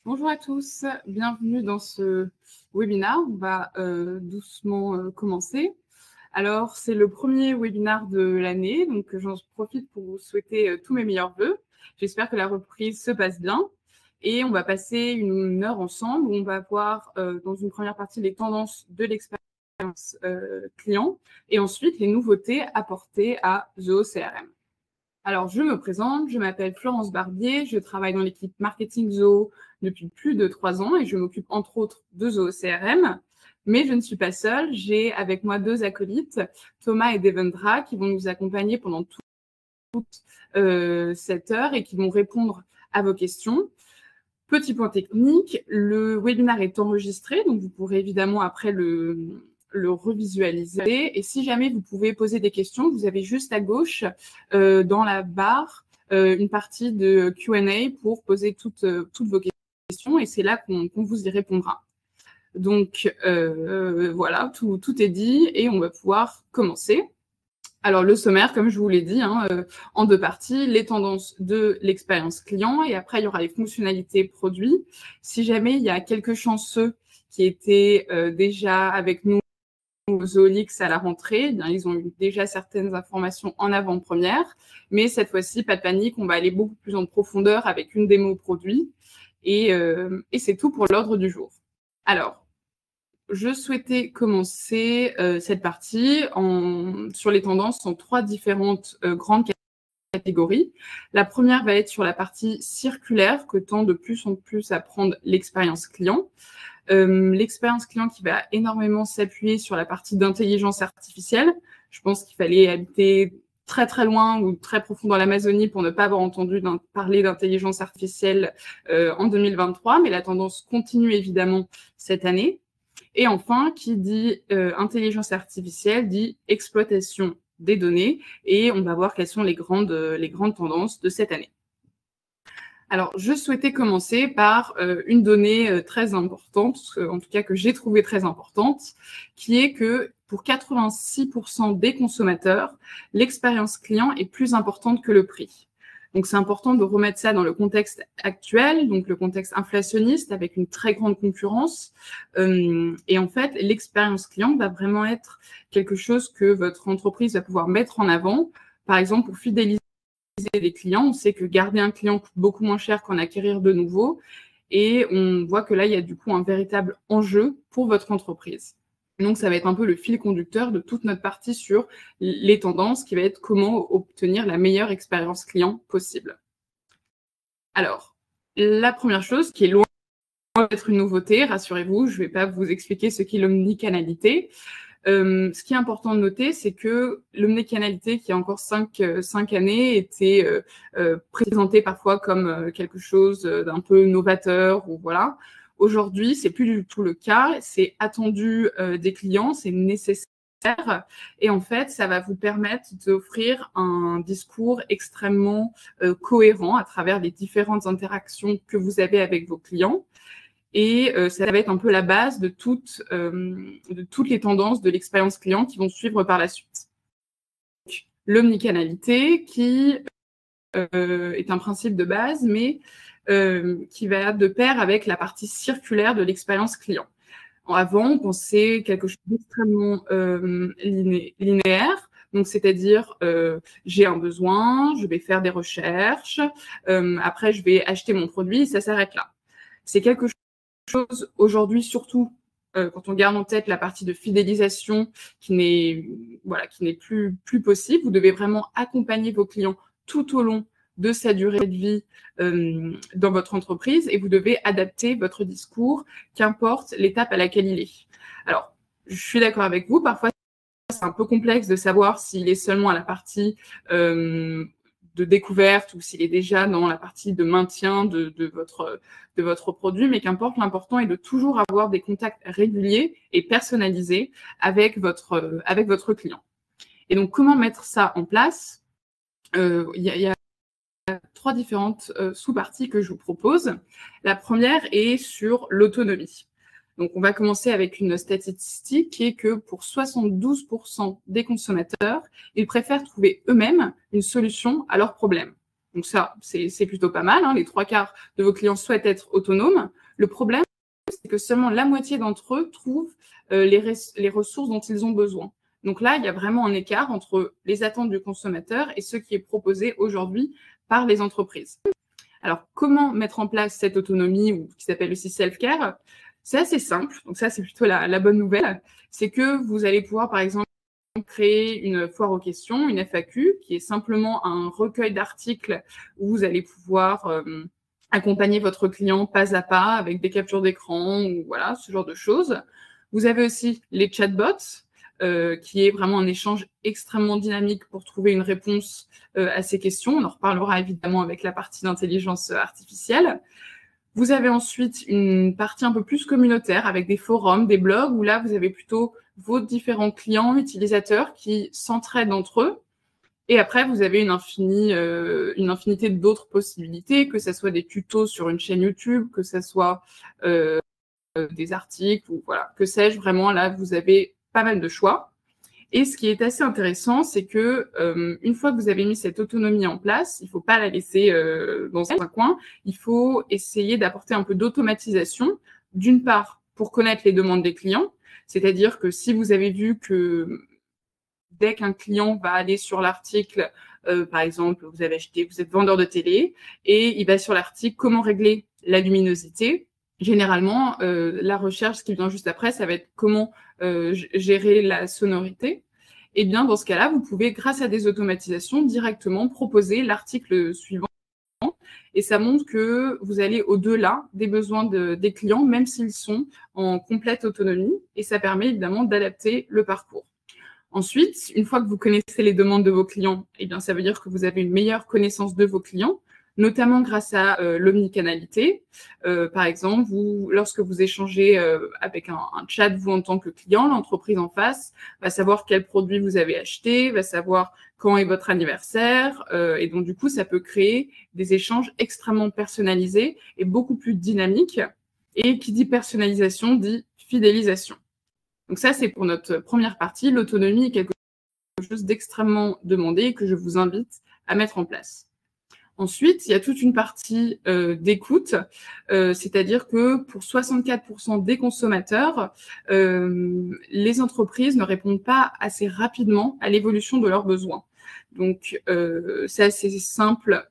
Bonjour à tous, bienvenue dans ce webinaire. On va doucement commencer. Alors, c'est le premier webinaire de l'année, donc j'en profite pour vous souhaiter tous mes meilleurs vœux. J'espère que la reprise se passe bien et on va passer une heure ensemble où on va voir dans une première partie les tendances de l'expérience client et ensuite les nouveautés apportées à Zoho CRM. Alors, je me présente, je m'appelle Florence Barbier, je travaille dans l'équipe marketing Zoho depuis plus de 3 ans et je m'occupe entre autres de Zoho CRM. Mais je ne suis pas seule, j'ai avec moi 2 acolytes, Thomas et Devendra, qui vont nous accompagner pendant toute cette heure et qui vont répondre à vos questions. Petit point technique, le webinaire est enregistré, donc vous pourrez évidemment après le revisualiser. Et si jamais vous pouvez poser des questions, vous avez juste à gauche, dans la barre, une partie de Q&A pour poser toutes vos questions et c'est là qu'on vous y répondra. Donc, voilà, tout est dit et on va pouvoir commencer. Alors, le sommaire, comme je vous l'ai dit, en 2 parties, les tendances de l'expérience client et après, il y aura les fonctionnalités produits. Si jamais il y a quelques chanceux qui étaient déjà avec nous au Zoolix à la rentrée, eh bien, ils ont eu déjà certaines informations en avant-première, mais cette fois-ci, pas de panique, on va aller beaucoup plus en profondeur avec une démo produit et c'est tout pour l'ordre du jour. Alors, je souhaitais commencer cette partie sur les tendances en 3 différentes grandes catégories. La première va être sur la partie circulaire que tend de plus en plus à prendre l'expérience client. L'expérience client qui va énormément s'appuyer sur la partie d'intelligence artificielle. Je pense qu'il fallait habiter très très loin ou très profond dans l'Amazonie pour ne pas avoir entendu parler d'intelligence artificielle en 2023, mais la tendance continue évidemment cette année. Et enfin, qui dit intelligence artificielle, dit exploitation des données. Et on va voir quelles sont les grandes tendances de cette année. Alors, je souhaitais commencer par une donnée très importante, en tout cas que j'ai trouvée très importante, qui est que pour 86% des consommateurs, l'expérience client est plus importante que le prix. Donc, c'est important de remettre ça dans le contexte actuel, donc le contexte inflationniste avec une très grande concurrence. Et en fait, l'expérience client va vraiment être quelque chose que votre entreprise va pouvoir mettre en avant, par exemple pour fidéliser des clients. On sait que garder un client coûte beaucoup moins cher qu'en acquérir de nouveaux. Et on voit que là, il y a du coup un véritable enjeu pour votre entreprise. Donc, ça va être un peu le fil conducteur de toute notre partie sur les tendances, qui va être comment obtenir la meilleure expérience client possible. Alors, la première chose, qui est loin d'être une nouveauté, rassurez-vous, je ne vais pas vous expliquer ce qu'est l'omnicanalité. Ce qui est important de noter, c'est que l'omnicanalité, qui a encore 5 années, était présentée parfois comme quelque chose d'un peu novateur ou voilà. Aujourd'hui, c'est plus du tout le cas. C'est attendu des clients, c'est nécessaire. Et en fait, ça va vous permettre d'offrir un discours extrêmement cohérent à travers les différentes interactions que vous avez avec vos clients. Et ça va être un peu la base de toutes les tendances de l'expérience client qui vont suivre par la suite. L'omnicanalité, qui est un principe de base, mais qui va de pair avec la partie circulaire de l'expérience client. Avant, on pensait quelque chose d'extrêmement linéaire. Donc, c'est-à-dire, j'ai un besoin, je vais faire des recherches, après, je vais acheter mon produit et ça s'arrête là. C'est quelque chose aujourd'hui, surtout quand on garde en tête la partie de fidélisation qui n'est plus possible. Vous devez vraiment accompagner vos clients tout au long de sa durée de vie dans votre entreprise et vous devez adapter votre discours, qu'importe l'étape à laquelle il est. Alors, je suis d'accord avec vous, parfois c'est un peu complexe de savoir s'il est seulement à la partie de découverte ou s'il est déjà dans la partie de maintien de votre produit, mais qu'importe, l'important est de toujours avoir des contacts réguliers et personnalisés avec votre client. Et donc, comment mettre ça en place? Il y a 3 différentes sous-parties que je vous propose. La première est sur l'autonomie. Donc, on va commencer avec une statistique qui est que pour 72% des consommateurs, ils préfèrent trouver eux-mêmes une solution à leurs problèmes. Donc ça, c'est plutôt pas mal, hein. Les 3/4 de vos clients souhaitent être autonomes. Le problème, c'est que seulement la moitié d'entre eux trouvent les ressources dont ils ont besoin. Donc là, il y a vraiment un écart entre les attentes du consommateur et ce qui est proposé aujourd'hui par les entreprises. Alors, comment mettre en place cette autonomie, ou qui s'appelle aussi self-care? C'est assez simple, donc ça, c'est plutôt la bonne nouvelle. C'est que vous allez pouvoir, par exemple, créer une foire aux questions, une FAQ, qui est simplement un recueil d'articles où vous allez pouvoir accompagner votre client pas à pas avec des captures d'écran ou voilà, ce genre de choses. Vous avez aussi les chatbots, qui est vraiment un échange extrêmement dynamique pour trouver une réponse à ces questions. On en reparlera évidemment avec la partie d'intelligence artificielle. Vous avez ensuite une partie un peu plus communautaire avec des forums, des blogs, où là, vous avez plutôt vos différents clients, utilisateurs qui s'entraident entre eux. Et après, vous avez une infinité d'autres possibilités, que ce soit des tutos sur une chaîne YouTube, que ce soit des articles, ou voilà, que sais-je, vraiment, là, vous avez pas mal de choix. Et ce qui est assez intéressant, c'est que une fois que vous avez mis cette autonomie en place, il ne faut pas la laisser dans un coin. Il faut essayer d'apporter un peu d'automatisation, d'une part pour connaître les demandes des clients, c'est-à-dire que si vous avez vu que dès qu'un client va aller sur l'article, par exemple, vous êtes vendeur de télé, et il va sur l'article « Comment régler la luminosité ?» Généralement, la recherche qui vient juste après, ça va être comment gérer la sonorité. Et bien, dans ce cas-là, vous pouvez, grâce à des automatisations, directement proposer l'article suivant. Et ça montre que vous allez au-delà des besoins des clients, même s'ils sont en complète autonomie. Et ça permet évidemment d'adapter le parcours. Ensuite, une fois que vous connaissez les demandes de vos clients, eh bien, ça veut dire que vous avez une meilleure connaissance de vos clients, notamment grâce à l'omnicanalité. Par exemple, lorsque vous échangez avec un chat, vous en tant que client, l'entreprise en face va savoir quel produit vous avez acheté, va savoir quand est votre anniversaire, et donc du coup, ça peut créer des échanges extrêmement personnalisés et beaucoup plus dynamiques. Et qui dit personnalisation dit fidélisation. Donc ça, c'est pour notre première partie. L'autonomie est quelque chose d'extrêmement demandé et que je vous invite à mettre en place. Ensuite, il y a toute une partie d'écoute, c'est-à-dire que pour 64% des consommateurs, les entreprises ne répondent pas assez rapidement à l'évolution de leurs besoins. Donc, c'est assez simple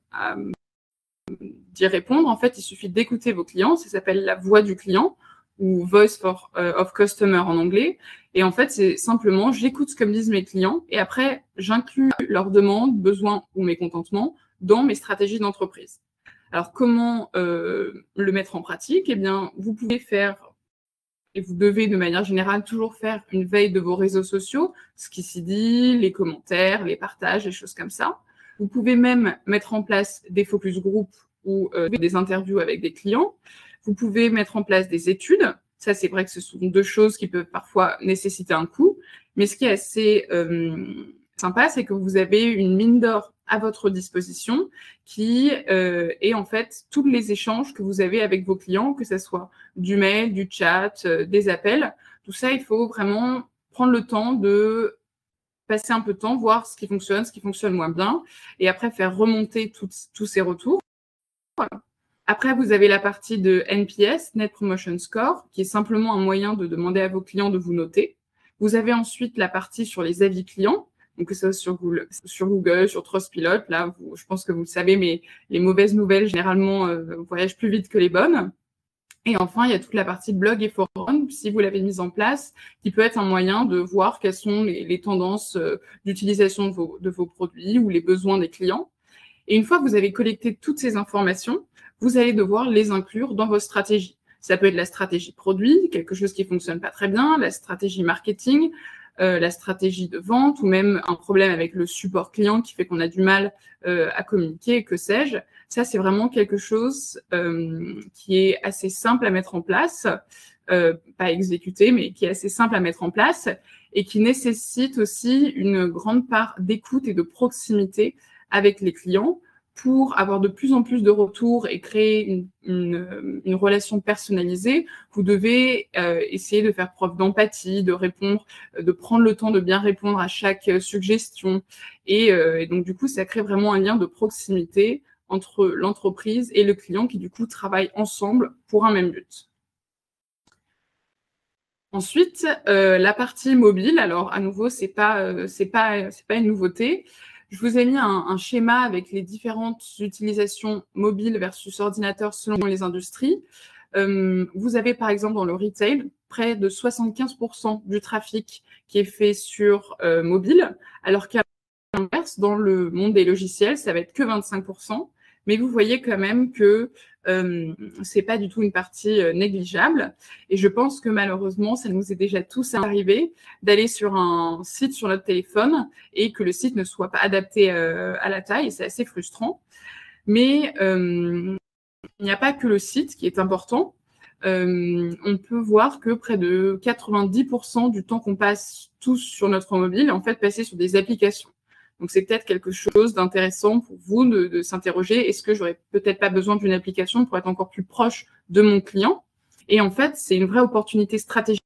d'y répondre. En fait, il suffit d'écouter vos clients. Ça s'appelle la voix du client, ou Voice of Customer en anglais. Et en fait, c'est simplement, j'écoute ce que me disent mes clients et après, j'inclus leurs demandes, besoins ou mécontentements dans mes stratégies d'entreprise. Alors, comment le mettre en pratique? Eh bien, vous pouvez faire, et vous devez de manière générale toujours faire une veille de vos réseaux sociaux, ce qui s'y dit, les commentaires, les partages, les choses comme ça. Vous pouvez même mettre en place des focus group ou des interviews avec des clients. Vous pouvez mettre en place des études. Ça, c'est vrai que ce sont deux choses qui peuvent parfois nécessiter un coût. Mais ce qui est assez sympa, c'est que vous avez une mine d'or à votre disposition qui est en fait tous les échanges que vous avez avec vos clients, que ce soit du mail, du chat, des appels. Tout ça, il faut vraiment prendre le temps de passer un peu de temps, voir ce qui fonctionne moins bien, et après faire remonter tous ces retours. Voilà. Après, vous avez la partie de NPS, Net Promotion Score, qui est simplement un moyen de demander à vos clients de vous noter. Vous avez ensuite la partie sur les avis clients, donc que ce soit sur Google, sur Trustpilot. Là, je pense que vous le savez, mais les mauvaises nouvelles, généralement, voyagent plus vite que les bonnes. Et enfin, il y a toute la partie blog et forum, si vous l'avez mise en place, qui peut être un moyen de voir quelles sont les tendances d'utilisation de vos produits ou les besoins des clients. Et une fois que vous avez collecté toutes ces informations, vous allez devoir les inclure dans votre stratégie. Ça peut être la stratégie produit, quelque chose qui fonctionne pas très bien, la stratégie marketing, la stratégie de vente, ou même un problème avec le support client qui fait qu'on a du mal à communiquer, que sais-je. Ça, c'est vraiment quelque chose qui est assez simple à mettre en place, pas exécuté, mais qui est assez simple à mettre en place et qui nécessite aussi une grande part d'écoute et de proximité avec les clients pour avoir de plus en plus de retours et créer une relation personnalisée. Vous devez essayer de faire preuve d'empathie, de répondre, de prendre le temps de bien répondre à chaque suggestion. Et donc, du coup, ça crée vraiment un lien de proximité entre l'entreprise et le client qui, du coup, travaillent ensemble pour un même but. Ensuite, la partie mobile. Alors, à nouveau, c'est pas une nouveauté. Je vous ai mis un schéma avec les différentes utilisations mobiles versus ordinateur selon les industries. Vous avez, par exemple, dans le retail, près de 75% du trafic qui est fait sur mobile, alors qu'à l'inverse, dans le monde des logiciels, ça va être que 25%. Mais vous voyez quand même que c'est pas du tout une partie négligeable. Et je pense que malheureusement, ça nous est déjà tous arrivé d'aller sur un site sur notre téléphone et que le site ne soit pas adapté à la taille. Et c'est assez frustrant. Mais il n'y a pas que le site qui est important. On peut voir que près de 90% du temps qu'on passe tous sur notre mobile est en fait passé sur des applications. Donc, c'est peut-être quelque chose d'intéressant pour vous de s'interroger. Est-ce que j'aurais peut-être pas besoin d'une application pour être encore plus proche de mon client? Et en fait, c'est une vraie opportunité stratégique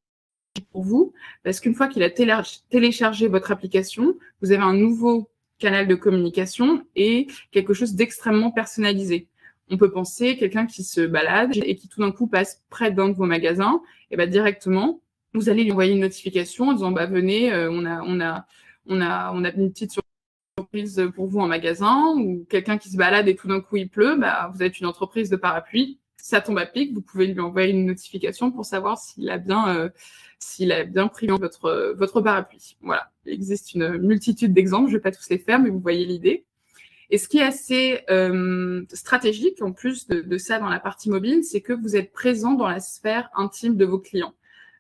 pour vous parce qu'une fois qu'il a téléchargé votre application, vous avez un nouveau canal de communication et quelque chose d'extrêmement personnalisé. On peut penser quelqu'un qui se balade et qui tout d'un coup passe près d'un de vos magasins, et ben directement, vous allez lui envoyer une notification en disant bah venez, on a une petite surprise pour vous en magasin, ou quelqu'un qui se balade et tout d'un coup il pleut, bah vous êtes une entreprise de parapluie, ça tombe à pic, vous pouvez lui envoyer une notification pour savoir s'il a bien pris votre parapluie. Voilà, il existe une multitude d'exemples, je ne vais pas tous les faire, mais vous voyez l'idée. Et ce qui est assez stratégique, en plus de ça dans la partie mobile, c'est que vous êtes présent dans la sphère intime de vos clients.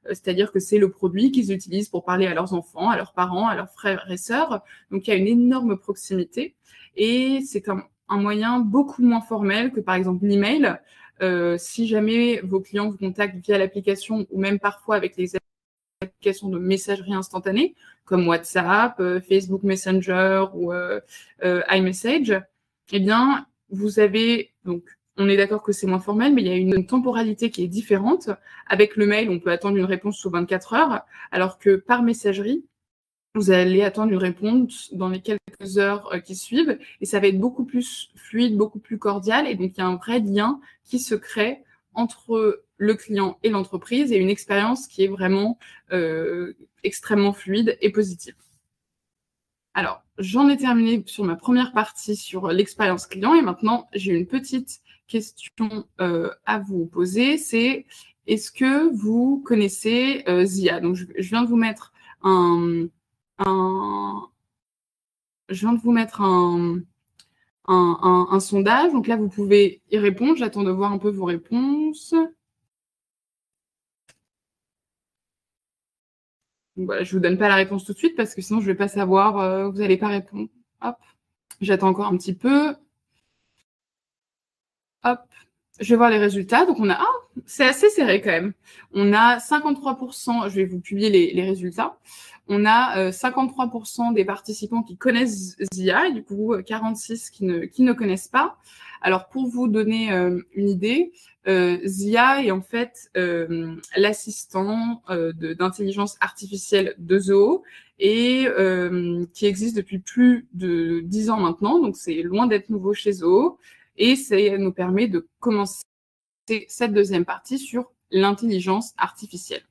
C'est-à-dire que c'est le produit qu'ils utilisent pour parler à leurs enfants, à leurs parents, à leurs frères et sœurs. Donc, il y a une énorme proximité. Et c'est un moyen beaucoup moins formel que, par exemple, l'email. Si jamais vos clients vous contactent via l'application ou même parfois avec les applications de messagerie instantanée, comme WhatsApp, Facebook Messenger ou iMessage, eh bien, vous avez donc on est d'accord que c'est moins formel, mais il y a une temporalité qui est différente. Avec le mail, on peut attendre une réponse sous 24 heures, alors que par messagerie, vous allez attendre une réponse dans les quelques heures qui suivent, et ça va être beaucoup plus fluide, beaucoup plus cordial, et donc il y a un vrai lien qui se crée entre le client et l'entreprise, et une expérience qui est vraiment extrêmement fluide et positive. Alors, j'en ai terminé sur ma première partie sur l'expérience client, et maintenant, j'ai une petite question à vous poser, c'est est-ce que vous connaissez Zia? Donc, je viens de vous mettre un sondage. Donc là, vous pouvez y répondre. J'attends de voir un peu vos réponses. Donc, voilà, je ne vous donne pas la réponse tout de suite parce que sinon, je ne vais pas savoir. Vous n'allez pas répondre. Hop. J'attends encore un petit peu. Hop. Je vais voir les résultats. Donc, on a... Ah, c'est assez serré quand même. On a 53%. Je vais vous publier les résultats. On a 53% des participants qui connaissent Zia et du coup 46 qui ne connaissent pas. Alors, pour vous donner une idée, Zia est en fait l'assistant d'intelligence artificielle de Zoho et qui existe depuis plus de 10 ans maintenant. Donc, c'est loin d'être nouveau chez Zoho. Et ça nous permet de commencer cette deuxième partie sur l'intelligence artificielle.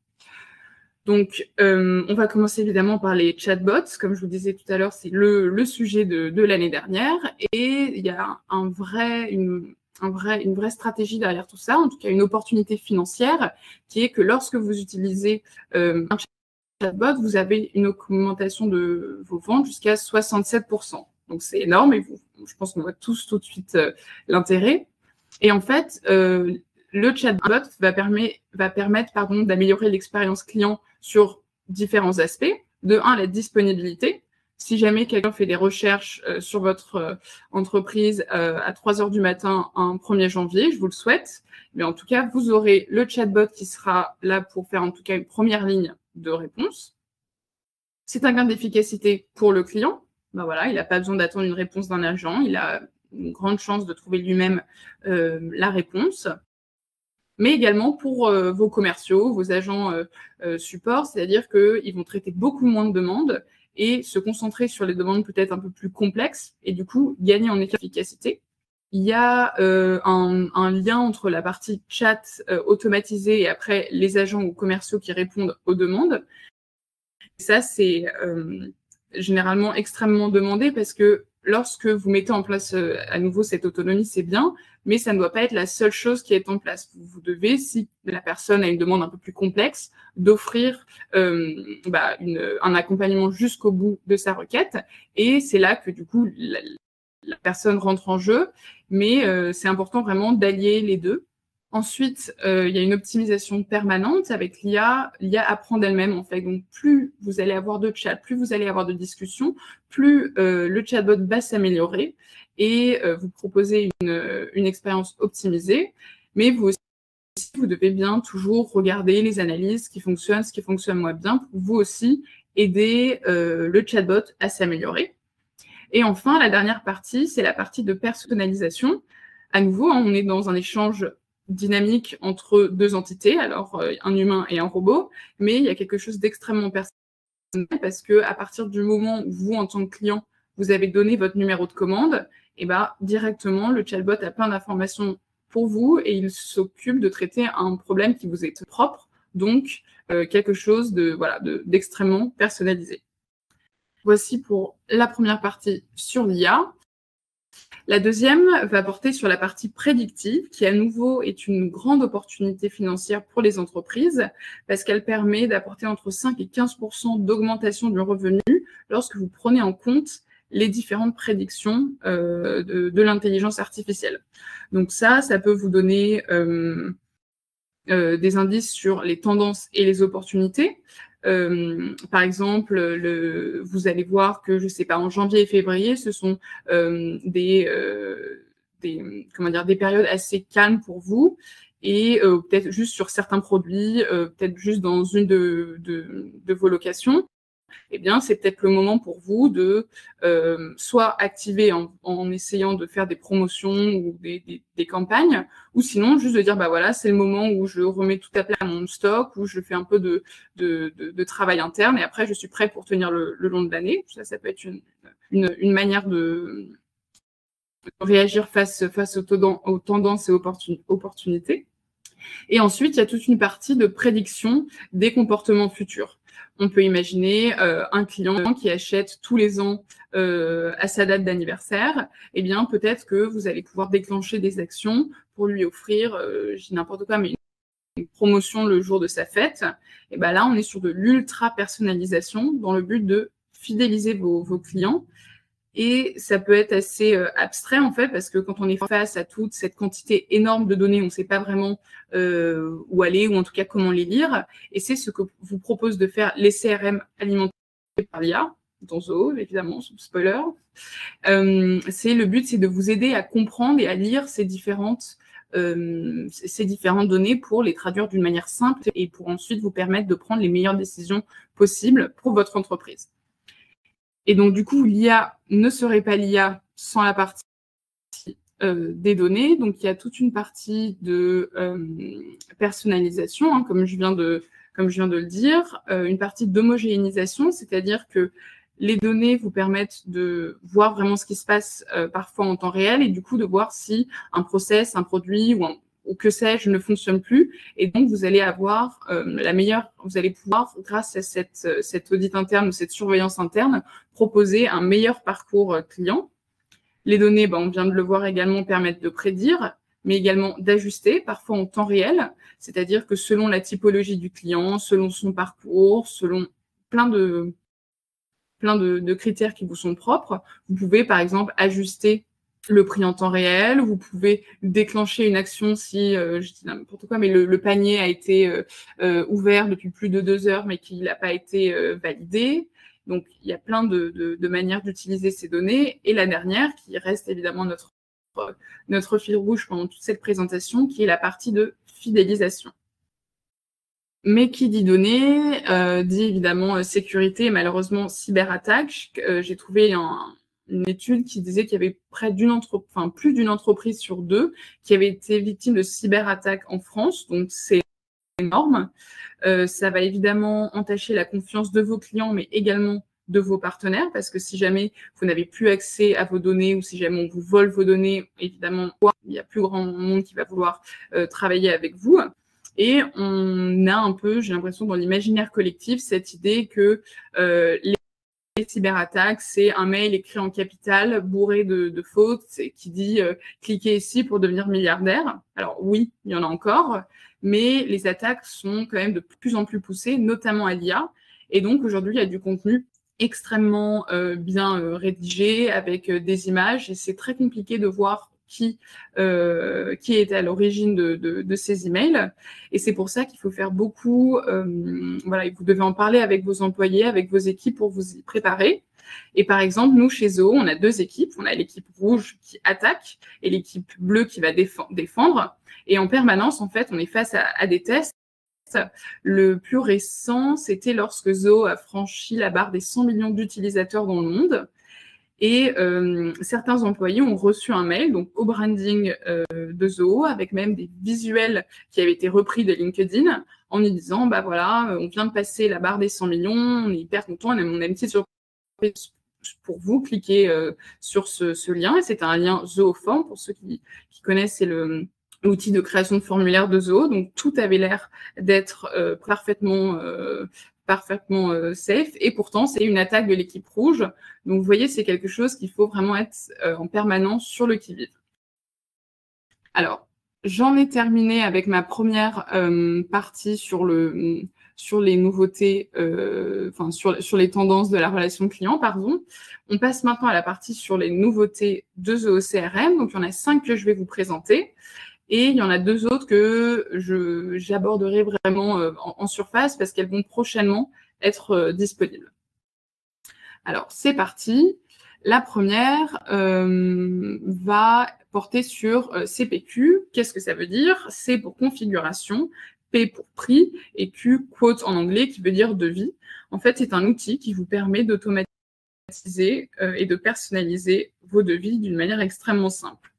Donc, on va commencer évidemment par les chatbots. Comme je vous disais tout à l'heure, c'est le sujet de l'année dernière. Et il y a une vraie stratégie derrière tout ça, en tout cas une opportunité financière, qui est que lorsque vous utilisez un chatbot, vous avez une augmentation de vos ventes jusqu'à 67%. Donc, c'est énorme et je pense qu'on voit tous tout de suite l'intérêt. Et en fait, le chatbot va permettre d'améliorer l'expérience client sur différents aspects. De 1, la disponibilité. Si jamais quelqu'un fait des recherches sur votre entreprise à 3 heures du matin un 1er janvier, je vous le souhaite. Mais en tout cas, vous aurez le chatbot qui sera là pour faire en tout cas une première ligne de réponse. C'est un gain d'efficacité pour le client. Ben voilà, il n'a pas besoin d'attendre une réponse d'un agent. Il a une grande chance de trouver lui-même la réponse. Mais également pour vos commerciaux, vos agents support, c'est-à-dire qu'ils vont traiter beaucoup moins de demandes et se concentrer sur les demandes peut-être un peu plus complexes et du coup gagner en efficacité. il y a un lien entre la partie chat automatisée et après les agents ou commerciaux qui répondent aux demandes. Ça, c'est généralement extrêmement demandé parce que lorsque vous mettez en place à nouveau cette autonomie, c'est bien, mais ça ne doit pas être la seule chose qui est en place. Vous devez, si la personne a une demande un peu plus complexe, d'offrir un accompagnement jusqu'au bout de sa requête. Et c'est là que du coup, la personne rentre en jeu, mais c'est important vraiment d'allier les deux. Ensuite, il y a une optimisation permanente avec l'IA. L'IA apprend d'elle-même, en fait. Donc, plus vous allez avoir de chats, plus vous allez avoir de discussions, plus le chatbot va s'améliorer et vous proposer une expérience optimisée. Mais vous aussi, vous devez bien toujours regarder les analyses, ce qui fonctionne moins bien, pour vous aussi aider le chatbot à s'améliorer. Et enfin, la dernière partie, c'est la partie de personnalisation. À nouveau, on est dans un échange dynamique entre deux entités, alors un humain et un robot, mais il y a quelque chose d'extrêmement personnel parce que à partir du moment où vous, en tant que client, vous avez donné votre numéro de commande, et directement, le chatbot a plein d'informations pour vous et il s'occupe de traiter un problème qui vous est propre, donc quelque chose d'extrêmement personnalisé. Voici pour la première partie sur l'IA. La deuxième va porter sur la partie prédictive, qui à nouveau est une grande opportunité financière pour les entreprises, parce qu'elle permet d'apporter entre 5 et 15% d'augmentation du revenu lorsque vous prenez en compte les différentes prédictions de l'intelligence artificielle. Donc ça peut vous donner des indices sur les tendances et les opportunités. Par exemple, vous allez voir que, je sais pas, en janvier et février, ce sont des périodes assez calmes pour vous et peut-être juste sur certains produits, peut-être juste dans une de vos locations. Eh bien, c'est peut-être le moment pour vous de soit activer en essayant de faire des promotions ou des campagnes, ou sinon juste de dire, voilà, c'est le moment où je remets tout à plat mon stock, où je fais un peu de travail interne, et après, je suis prêt pour tenir le long de l'année. Ça peut être une manière de réagir face aux tendances et opportunités. Et ensuite, il y a toute une partie de prédiction des comportements futurs. On peut imaginer un client qui achète tous les ans à sa date d'anniversaire. Eh bien, peut-être que vous allez pouvoir déclencher des actions pour lui offrir, je dis n'importe quoi, mais une promotion le jour de sa fête. Et là, on est sur de l'ultra-personnalisation dans le but de fidéliser vos clients. Et ça peut être assez abstrait, en fait, parce que quand on est face à toute cette quantité énorme de données, on ne sait pas vraiment où aller, ou en tout cas comment les lire. Et c'est ce que vous propose de faire les CRM alimentés par l'IA, dans Zoho, évidemment, spoiler. Le but, c'est de vous aider à comprendre et à lire ces différentes données pour les traduire d'une manière simple et pour ensuite vous permettre de prendre les meilleures décisions possibles pour votre entreprise. Et donc, du coup, l'IA ne serait pas l'IA sans la partie des données. Donc, il y a toute une partie de personnalisation, comme je viens de le dire, une partie d'homogénéisation, c'est-à-dire que les données vous permettent de voir vraiment ce qui se passe parfois en temps réel et du coup de voir si un process, un produit ou que sais-je ne fonctionne plus. Et donc, vous allez avoir vous allez pouvoir, grâce à cet audit interne ou cette surveillance interne, proposer un meilleur parcours client. Les données, on vient de le voir également, permettent de prédire, mais également d'ajuster, parfois en temps réel, c'est-à-dire que selon la typologie du client, selon son parcours, selon plein de critères qui vous sont propres, vous pouvez par exemple ajuster le prix en temps réel, vous pouvez déclencher une action si, je dis n'importe quoi, mais le panier a été ouvert depuis plus de 2 heures, mais qu'il n'a pas été validé. Donc, il y a plein de manières d'utiliser ces données. Et la dernière, qui reste évidemment notre fil rouge pendant toute cette présentation, qui est la partie de fidélisation. Mais qui dit données, dit évidemment sécurité et malheureusement cyberattaque. J'ai trouvé une étude qui disait qu'il y avait plus d'une entreprise sur 2 qui avait été victime de cyberattaques en France. Donc, c'est énorme. Ça va évidemment entacher la confiance de vos clients, mais également de vos partenaires, parce que si jamais vous n'avez plus accès à vos données ou si jamais on vous vole vos données, évidemment, il y a plus grand monde qui va vouloir travailler avec vous. Et on a un peu, j'ai l'impression, dans l'imaginaire collectif, cette idée que les cyberattaques, c'est un mail écrit en capital, bourré de fautes, qui dit cliquez ici pour devenir milliardaire. Alors oui, il y en a encore, mais les attaques sont quand même de plus en plus poussées, notamment à l'IA. Et donc aujourd'hui, il y a du contenu extrêmement bien rédigé, avec des images, et c'est très compliqué de voir qui était à l'origine de ces emails. Et c'est pour ça qu'il faut faire beaucoup, voilà, vous devez en parler avec vos employés, avec vos équipes pour vous y préparer. Et par exemple, nous, chez Zoho, on a 2 équipes. On a l'équipe rouge qui attaque et l'équipe bleue qui va défendre. Et en permanence, en fait, on est face à des tests. Le plus récent, c'était lorsque Zoho a franchi la barre des 100 millions d'utilisateurs dans le monde. Et certains employés ont reçu un mail, donc au branding de Zoho, avec même des visuels qui avaient été repris de LinkedIn, en lui disant, bah voilà, on vient de passer la barre des 100 millions, on est hyper content, on a une petite surprise pour vous, cliquez sur ce lien. Et c'est un lien Zohoform, pour ceux qui connaissent, c'est l'outil de création de formulaire de Zoho. Donc tout avait l'air d'être parfaitement safe, et pourtant c'est une attaque de l'équipe rouge. Donc vous voyez, c'est quelque chose qu'il faut vraiment être en permanence sur le qui-vive. Alors, j'en ai terminé avec ma première partie sur les nouveautés, enfin sur les tendances de la relation client, pardon. On passe maintenant à la partie sur les nouveautés de Zoho CRM. Donc il y en a 5 que je vais vous présenter. Et il y en a 2 autres que j'aborderai vraiment en surface parce qu'elles vont prochainement être disponibles. Alors, c'est parti. La première va porter sur CPQ. Qu'est-ce que ça veut dire? C pour configuration, P pour prix et Q, quote en anglais, qui veut dire devis. En fait, c'est un outil qui vous permet d'automatiser et de personnaliser vos devis d'une manière extrêmement simple.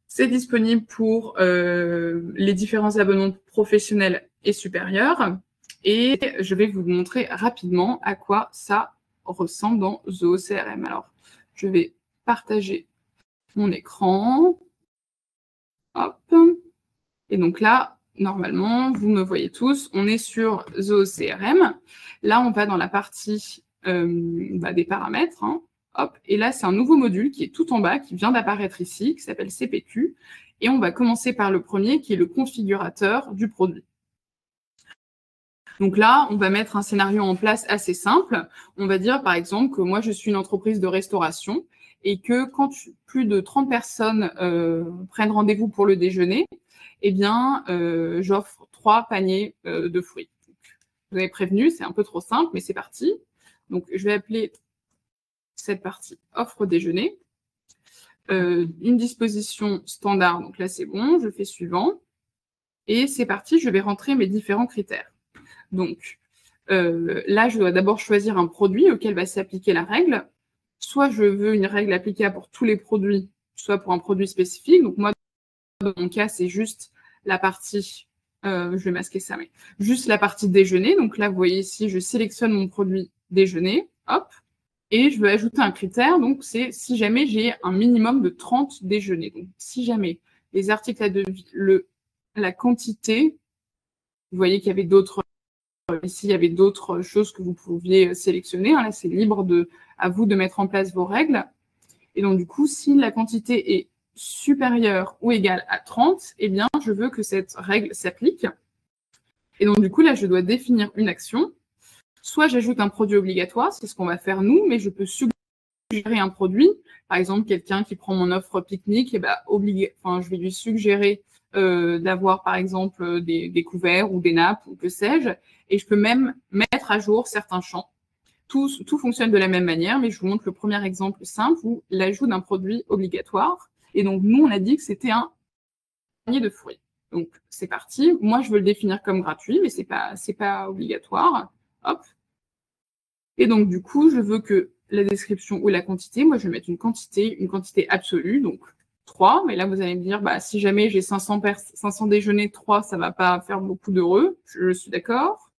C'est disponible pour les différents abonnements professionnels et supérieurs. Et je vais vous montrer rapidement à quoi ça ressemble dans Zoho CRM. Alors, je vais partager mon écran. Hop. Et donc là, normalement, vous me voyez tous, on est sur Zoho CRM. Là, on va dans la partie des paramètres. Hein. Hop, et là, c'est un nouveau module qui est tout en bas, qui vient d'apparaître ici, qui s'appelle CPQ. Et on va commencer par le premier, qui est le configurateur du produit. Donc là, on va mettre un scénario en place assez simple. On va dire, par exemple, que moi, je suis une entreprise de restauration et que quand plus de 30 personnes prennent rendez-vous pour le déjeuner, eh bien, j'offre 3 paniers de fruits. Vous avez prévenu, c'est un peu trop simple, mais c'est parti. Donc, je vais appeler cette partie offre déjeuner. Une disposition standard, donc là c'est bon, je fais suivant. Et c'est parti, je vais rentrer mes différents critères. Donc là, je dois d'abord choisir un produit auquel va s'appliquer la règle. Soit je veux une règle applicable pour tous les produits, soit pour un produit spécifique. Donc moi, dans mon cas, c'est juste la partie, je vais masquer ça, mais juste la partie déjeuner. Donc là, vous voyez ici, je sélectionne mon produit déjeuner, hop. Et je veux ajouter un critère, donc c'est si jamais j'ai un minimum de 30 déjeuners. Donc si jamais les articles à devis, la quantité, vous voyez qu'il y avait d'autres, ici il y avait d'autres choses que vous pouviez sélectionner. Hein, là c'est libre à vous de mettre en place vos règles. Et donc du coup, si la quantité est supérieure ou égale à 30, eh bien je veux que cette règle s'applique. Et donc du coup, là je dois définir une action. Soit j'ajoute un produit obligatoire, c'est ce qu'on va faire nous, mais je peux suggérer un produit. Par exemple, quelqu'un qui prend mon offre pique-nique, je vais lui suggérer d'avoir, par exemple, des couverts ou des nappes ou que sais-je. Et je peux même mettre à jour certains champs. Tout fonctionne de la même manière, mais je vous montre le premier exemple simple où l'ajout d'un produit obligatoire. Et donc, nous, on a dit que c'était un panier de fruits. Donc, c'est parti. Moi, je veux le définir comme gratuit, mais c'est pas obligatoire. Hop. Et donc, du coup, je veux que la description ou la quantité, moi, je vais mettre une quantité absolue, donc 3. Mais là, vous allez me dire, bah, si jamais j'ai 500 déjeuners, 3, ça va pas faire beaucoup d'heureux. Je suis d'accord.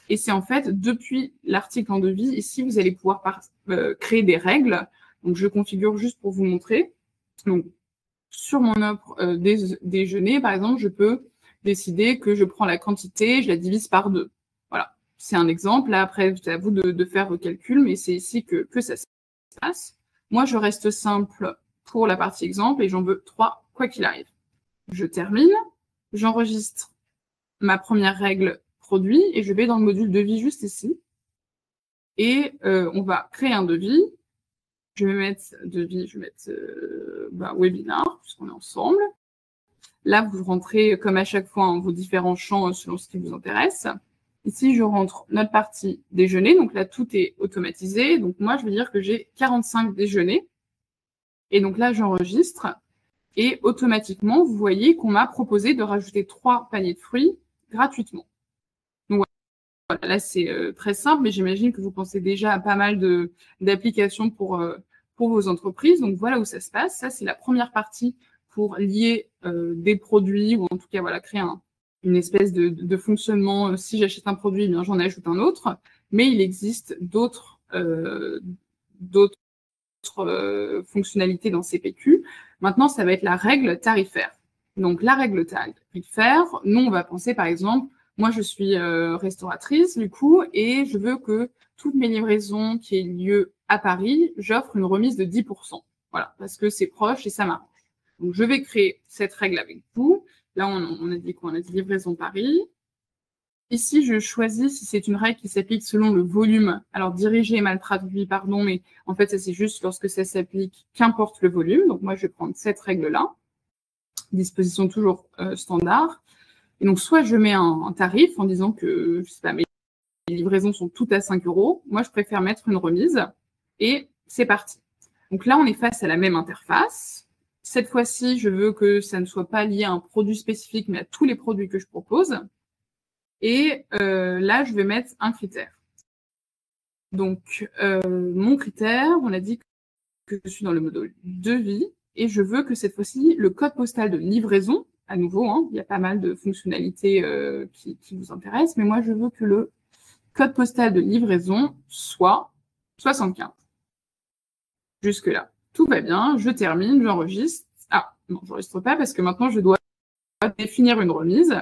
Et c'est en fait, depuis l'article en devis, ici, vous allez pouvoir créer des règles. Donc, je configure juste pour vous montrer. Donc, sur mon offre déjeuner, par exemple, je peux décider que je prends la quantité, je la divise par 2. Voilà, c'est un exemple. Là, après, c'est à vous de faire vos calculs, mais c'est ici que ça se passe. Moi, je reste simple pour la partie exemple et j'en veux 3, quoi qu'il arrive. Je termine, j'enregistre ma première règle produit et je vais dans le module devis juste ici. Et on va créer un devis. Je vais mettre devis, je vais mettre webinar, puisqu'on est ensemble. Là, vous rentrez, comme à chaque fois, vos différents champs selon ce qui vous intéresse. Ici, je rentre notre partie déjeuner. Donc là, tout est automatisé. Donc moi, je vais dire que j'ai 45 déjeuners. Et donc là, j'enregistre. Et automatiquement, vous voyez qu'on m'a proposé de rajouter 3 paniers de fruits gratuitement. Donc voilà, là, c'est très simple, mais j'imagine que vous pensez déjà à pas mal d'applications pour vos entreprises. Donc voilà où ça se passe. Ça, c'est la première partie pour lier des produits ou en tout cas voilà, créer une espèce de fonctionnement. Si j'achète un produit, eh bien j'en ajoute un autre. Mais il existe d'autres fonctionnalités dans CPQ. Maintenant, ça va être la règle tarifaire. Donc, la règle tarifaire, nous, on va penser, par exemple, moi, je suis restauratrice, du coup, et je veux que toutes mes livraisons qui aient lieu à Paris, j'offre une remise de 10%. Voilà, parce que c'est proche et ça m'arrange. Donc, je vais créer cette règle avec vous. Là, on a dit quoi? On a dit livraison Paris. Ici, je choisis si c'est une règle qui s'applique selon le volume. Alors, dirigé et mal traduit, pardon, mais en fait, ça, c'est juste lorsque ça s'applique, qu'importe le volume. Donc, moi, je vais prendre cette règle-là. Disposition toujours standard. Et donc, soit je mets un tarif en disant que, je sais pas, mes livraisons sont toutes à 5 €. Moi, je préfère mettre une remise. Et c'est parti. Donc là, on est face à la même interface. Cette fois-ci, je veux que ça ne soit pas lié à un produit spécifique, mais à tous les produits que je propose. Et là, je vais mettre un critère. Donc, mon critère, on a dit que je suis dans le module devis et je veux que cette fois-ci, le code postal de livraison, à nouveau, il y a pas mal de fonctionnalités qui vous intéressent, mais moi, je veux que le code postal de livraison soit 75. Jusque-là, tout va bien, je termine, j'enregistre. Ah, non, j'enregistre pas parce que maintenant, je dois définir une remise.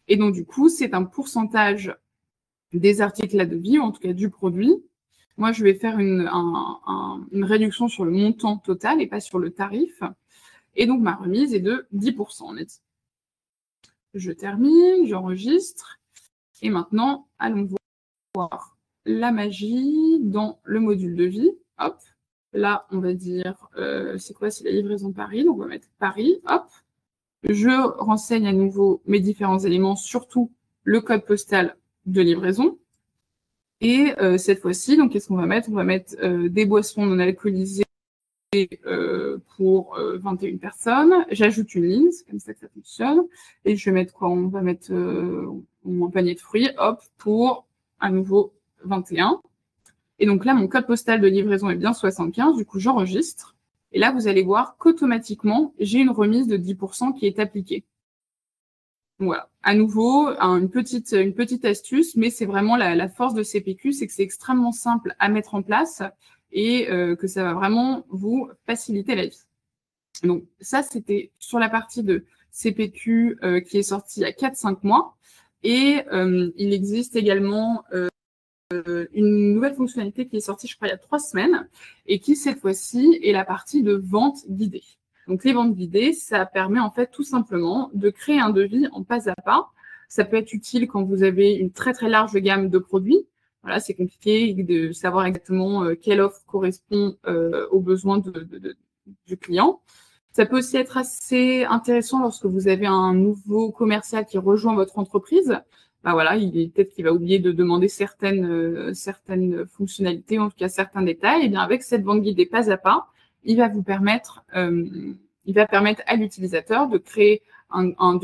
Et donc, du coup, c'est un pourcentage des articles à devis, ou en tout cas du produit. Moi, je vais faire une réduction sur le montant total et pas sur le tarif. Et donc, ma remise est de 10%, on a dit. Je termine, j'enregistre. Et maintenant, allons voir la magie dans le module devis. Hop. Là, on va dire, c'est quoi? C'est la livraison Paris. Donc, on va mettre Paris. Hop. Je renseigne à nouveau mes différents éléments, surtout le code postal de livraison. Et cette fois-ci, donc qu'est-ce qu'on va mettre? On va mettre des boissons non alcoolisées pour 21 personnes. J'ajoute une ligne, c'est comme ça que ça fonctionne. Et je vais mettre quoi? On va mettre mon panier de fruits, hop, pour à nouveau 21. Et donc là, mon code postal de livraison est bien 75. Du coup, j'enregistre. Et là, vous allez voir qu'automatiquement, j'ai une remise de 10% qui est appliquée. Donc voilà, à nouveau, une petite astuce, mais c'est vraiment la force de CPQ, c'est que c'est extrêmement simple à mettre en place et que ça va vraiment vous faciliter la vie. Donc ça, c'était sur la partie de CPQ qui est sortie il y a 4-5 mois. Et il existe également une nouvelle fonctionnalité qui est sortie, je crois, il y a 3 semaines et qui, cette fois-ci, est la partie de vente guidée. Donc, les ventes guidées, ça permet en fait tout simplement de créer un devis en pas à pas. Ça peut être utile quand vous avez une très, très large gamme de produits. Voilà, c'est compliqué de savoir exactement quelle offre correspond aux besoins du client. Ça peut aussi être assez intéressant lorsque vous avez un nouveau commercial qui rejoint votre entreprise. Bah voilà, peut-être qu'il va oublier de demander certaines fonctionnalités, en tout cas certains détails. Et bien avec cette vente guidée pas à pas, il va permettre à l'utilisateur de créer un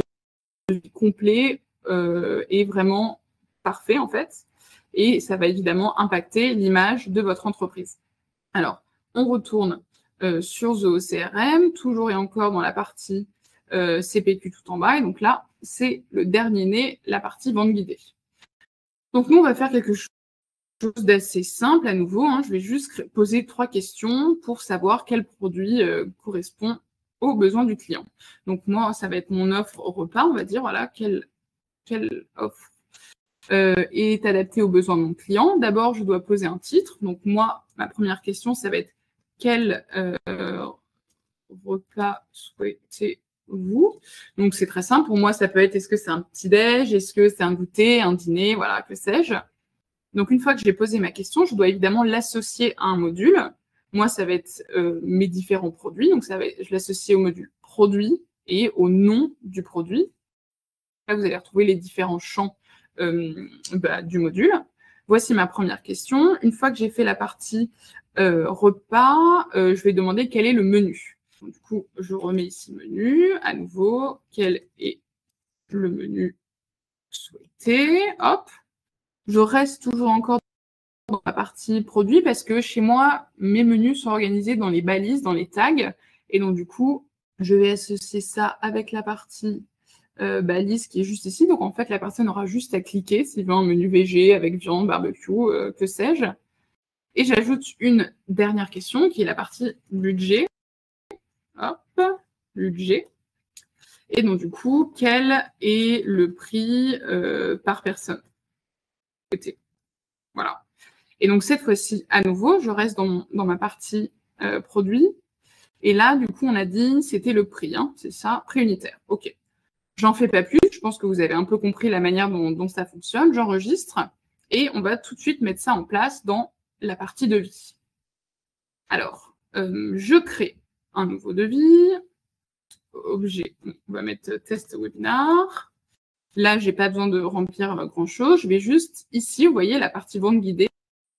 devis complet et vraiment parfait en fait. Et ça va évidemment impacter l'image de votre entreprise. Alors, on retourne sur Zoho CRM, toujours et encore dans la partie CPQ tout en bas. Et donc là, c'est le dernier né, la partie vente guidée. Donc, nous, on va faire quelque chose d'assez simple à nouveau. Hein. Je vais juste poser 3 questions pour savoir quel produit correspond aux besoins du client. Donc, moi, ça va être mon offre au repas. On va dire, voilà, quelle offre est adaptée aux besoins de mon client. D'abord, je dois poser un titre. Donc, moi, ma première question, ça va être quel repas souhaitez-vous? Donc, c'est très simple. Pour moi, ça peut être est-ce que c'est un petit-déj, est-ce que c'est un goûter, un dîner, voilà, que sais-je. Donc, une fois que j'ai posé ma question, je dois évidemment l'associer à un module. Moi, ça va être mes différents produits. Donc, je l'associe au module produit et au nom du produit. Là, vous allez retrouver les différents champs du module. Voici ma première question. Une fois que j'ai fait la partie repas, je vais demander quel est le menu. Donc, du coup, je remets ici menu. À nouveau, quel est le menu souhaité? Hop. Je reste toujours encore dans la partie produit parce que chez moi, mes menus sont organisés dans les balises, dans les tags. Et donc, du coup, je vais associer ça avec la partie balise qui est juste ici. Donc, en fait, la personne aura juste à cliquer s'il veut un menu VG avec viande, barbecue, que sais-je. Et j'ajoute une dernière question qui est la partie budget. Hop, budget. Et donc, du coup, quel est le prix par personne? Voilà. Et donc, cette fois-ci, à nouveau, je reste dans ma partie produit. Et là, du coup, on a dit, c'était le prix, hein, c'est ça, prix unitaire. OK. J'en fais pas plus. Je pense que vous avez un peu compris la manière dont ça fonctionne. J'enregistre et on va tout de suite mettre ça en place dans la partie devis. Alors, je crée un nouveau devis. Objet, on va mettre test webinar. Là, j'ai pas besoin de remplir grand-chose. Je vais juste, ici, vous voyez, la partie vente guidée.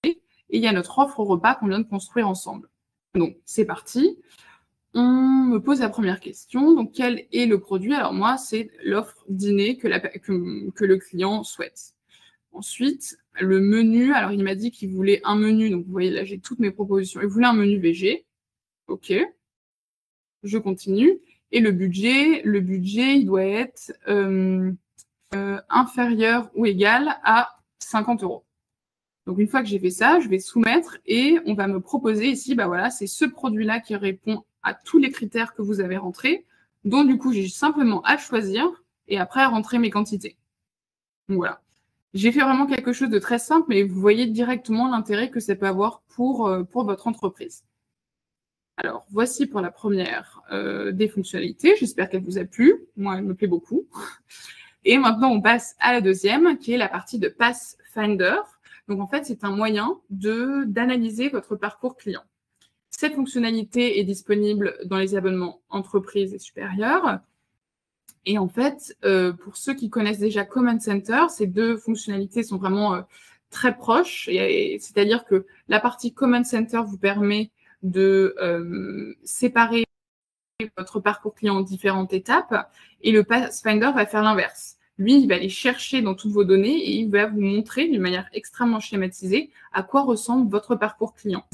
Et il y a notre offre au repas qu'on vient de construire ensemble. Donc, c'est parti. On me pose la première question. Donc, quel est le produit? Alors, moi, c'est l'offre dîner que le client souhaite. Ensuite, le menu. Alors, il m'a dit qu'il voulait un menu. Donc, vous voyez, là, j'ai toutes mes propositions. Il voulait un menu VG. OK. Je continue. Et le budget, il doit être inférieur ou égal à 50 €. Donc, une fois que j'ai fait ça, je vais soumettre et on va me proposer ici, bah voilà, c'est ce produit-là qui répond à tous les critères que vous avez rentrés. Donc, du coup, j'ai simplement à choisir et après à rentrer mes quantités. Donc, voilà. J'ai fait vraiment quelque chose de très simple, mais vous voyez directement l'intérêt que ça peut avoir pour votre entreprise. Alors, voici pour la première des fonctionnalités. J'espère qu'elle vous a plu. Moi, elle me plaît beaucoup. Et maintenant, on passe à la deuxième, qui est la partie de Pathfinder. Donc, en fait, c'est un moyen d'analyser votre parcours client. Cette fonctionnalité est disponible dans les abonnements entreprises et supérieurs. Et en fait, pour ceux qui connaissent déjà Command Center, ces deux fonctionnalités sont vraiment très proches. C'est-à-dire que la partie Command Center vous permet de séparer votre parcours client en différentes étapes. Et le Pathfinder va faire l'inverse. Lui, il va aller chercher dans toutes vos données et il va vous montrer d'une manière extrêmement schématisée à quoi ressemble votre parcours client.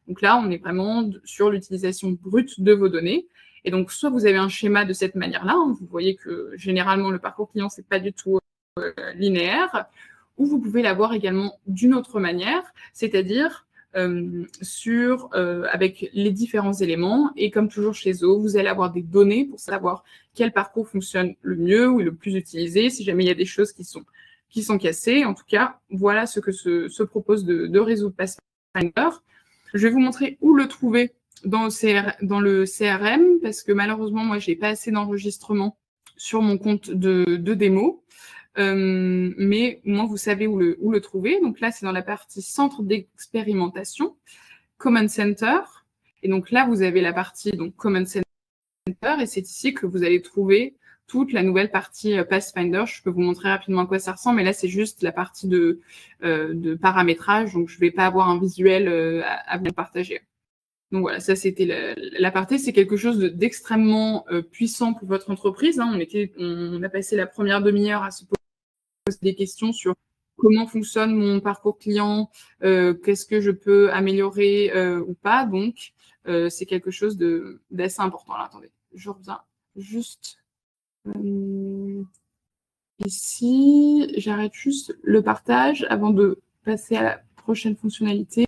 Donc là, on est vraiment sur l'utilisation brute de vos données. Et donc, soit vous avez un schéma de cette manière-là, hein, vous voyez que généralement, le parcours client, c'est pas du tout linéaire, ou vous pouvez l'avoir également d'une autre manière, c'est-à-dire avec les différents éléments. Et comme toujours chez Zoho, vous allez avoir des données pour savoir quel parcours fonctionne le mieux ou le plus utilisé, si jamais il y a des choses qui sont cassées. En tout cas, voilà ce que se propose de résoudre Pathfinder. Je vais vous montrer où le trouver dans le CRM, parce que malheureusement, moi, je n'ai pas assez d'enregistrement sur mon compte de démo. Mais au moins, vous savez où le trouver. Donc là, c'est dans la partie centre d'expérimentation, Command Center. Et donc là, vous avez la partie donc Command Center, et c'est ici que vous allez trouver toute la nouvelle partie Pathfinder. Je peux vous montrer rapidement à quoi ça ressemble, mais là, c'est juste la partie de paramétrage, donc je ne vais pas avoir un visuel à vous partager. Donc voilà, ça c'était la partie. C'est quelque chose d'extrêmement puissant pour votre entreprise. Hein. On a passé la première demi-heure à se poser des questions sur comment fonctionne mon parcours client, qu'est-ce que je peux améliorer ou pas. Donc, c'est quelque chose d'assez important. Alors, attendez, je reviens juste. Ici, j'arrête juste le partage avant de passer à la prochaine fonctionnalité.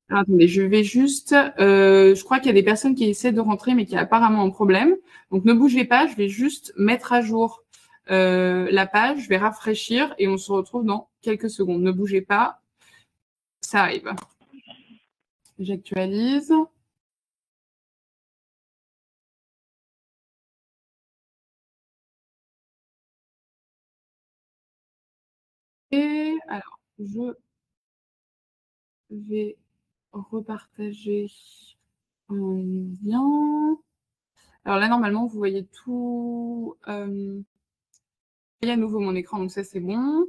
Attendez, je vais juste... je crois qu'il y a des personnes qui essaient de rentrer, mais qui a apparemment un problème. Donc, ne bougez pas, je vais juste mettre à jour la page, je vais rafraîchir et on se retrouve dans quelques secondes. Ne bougez pas, ça arrive. J'actualise. Et alors, je vais repartager un lien. Alors là, normalement, vous voyez tout. Il y a à nouveau mon écran, donc ça, c'est bon.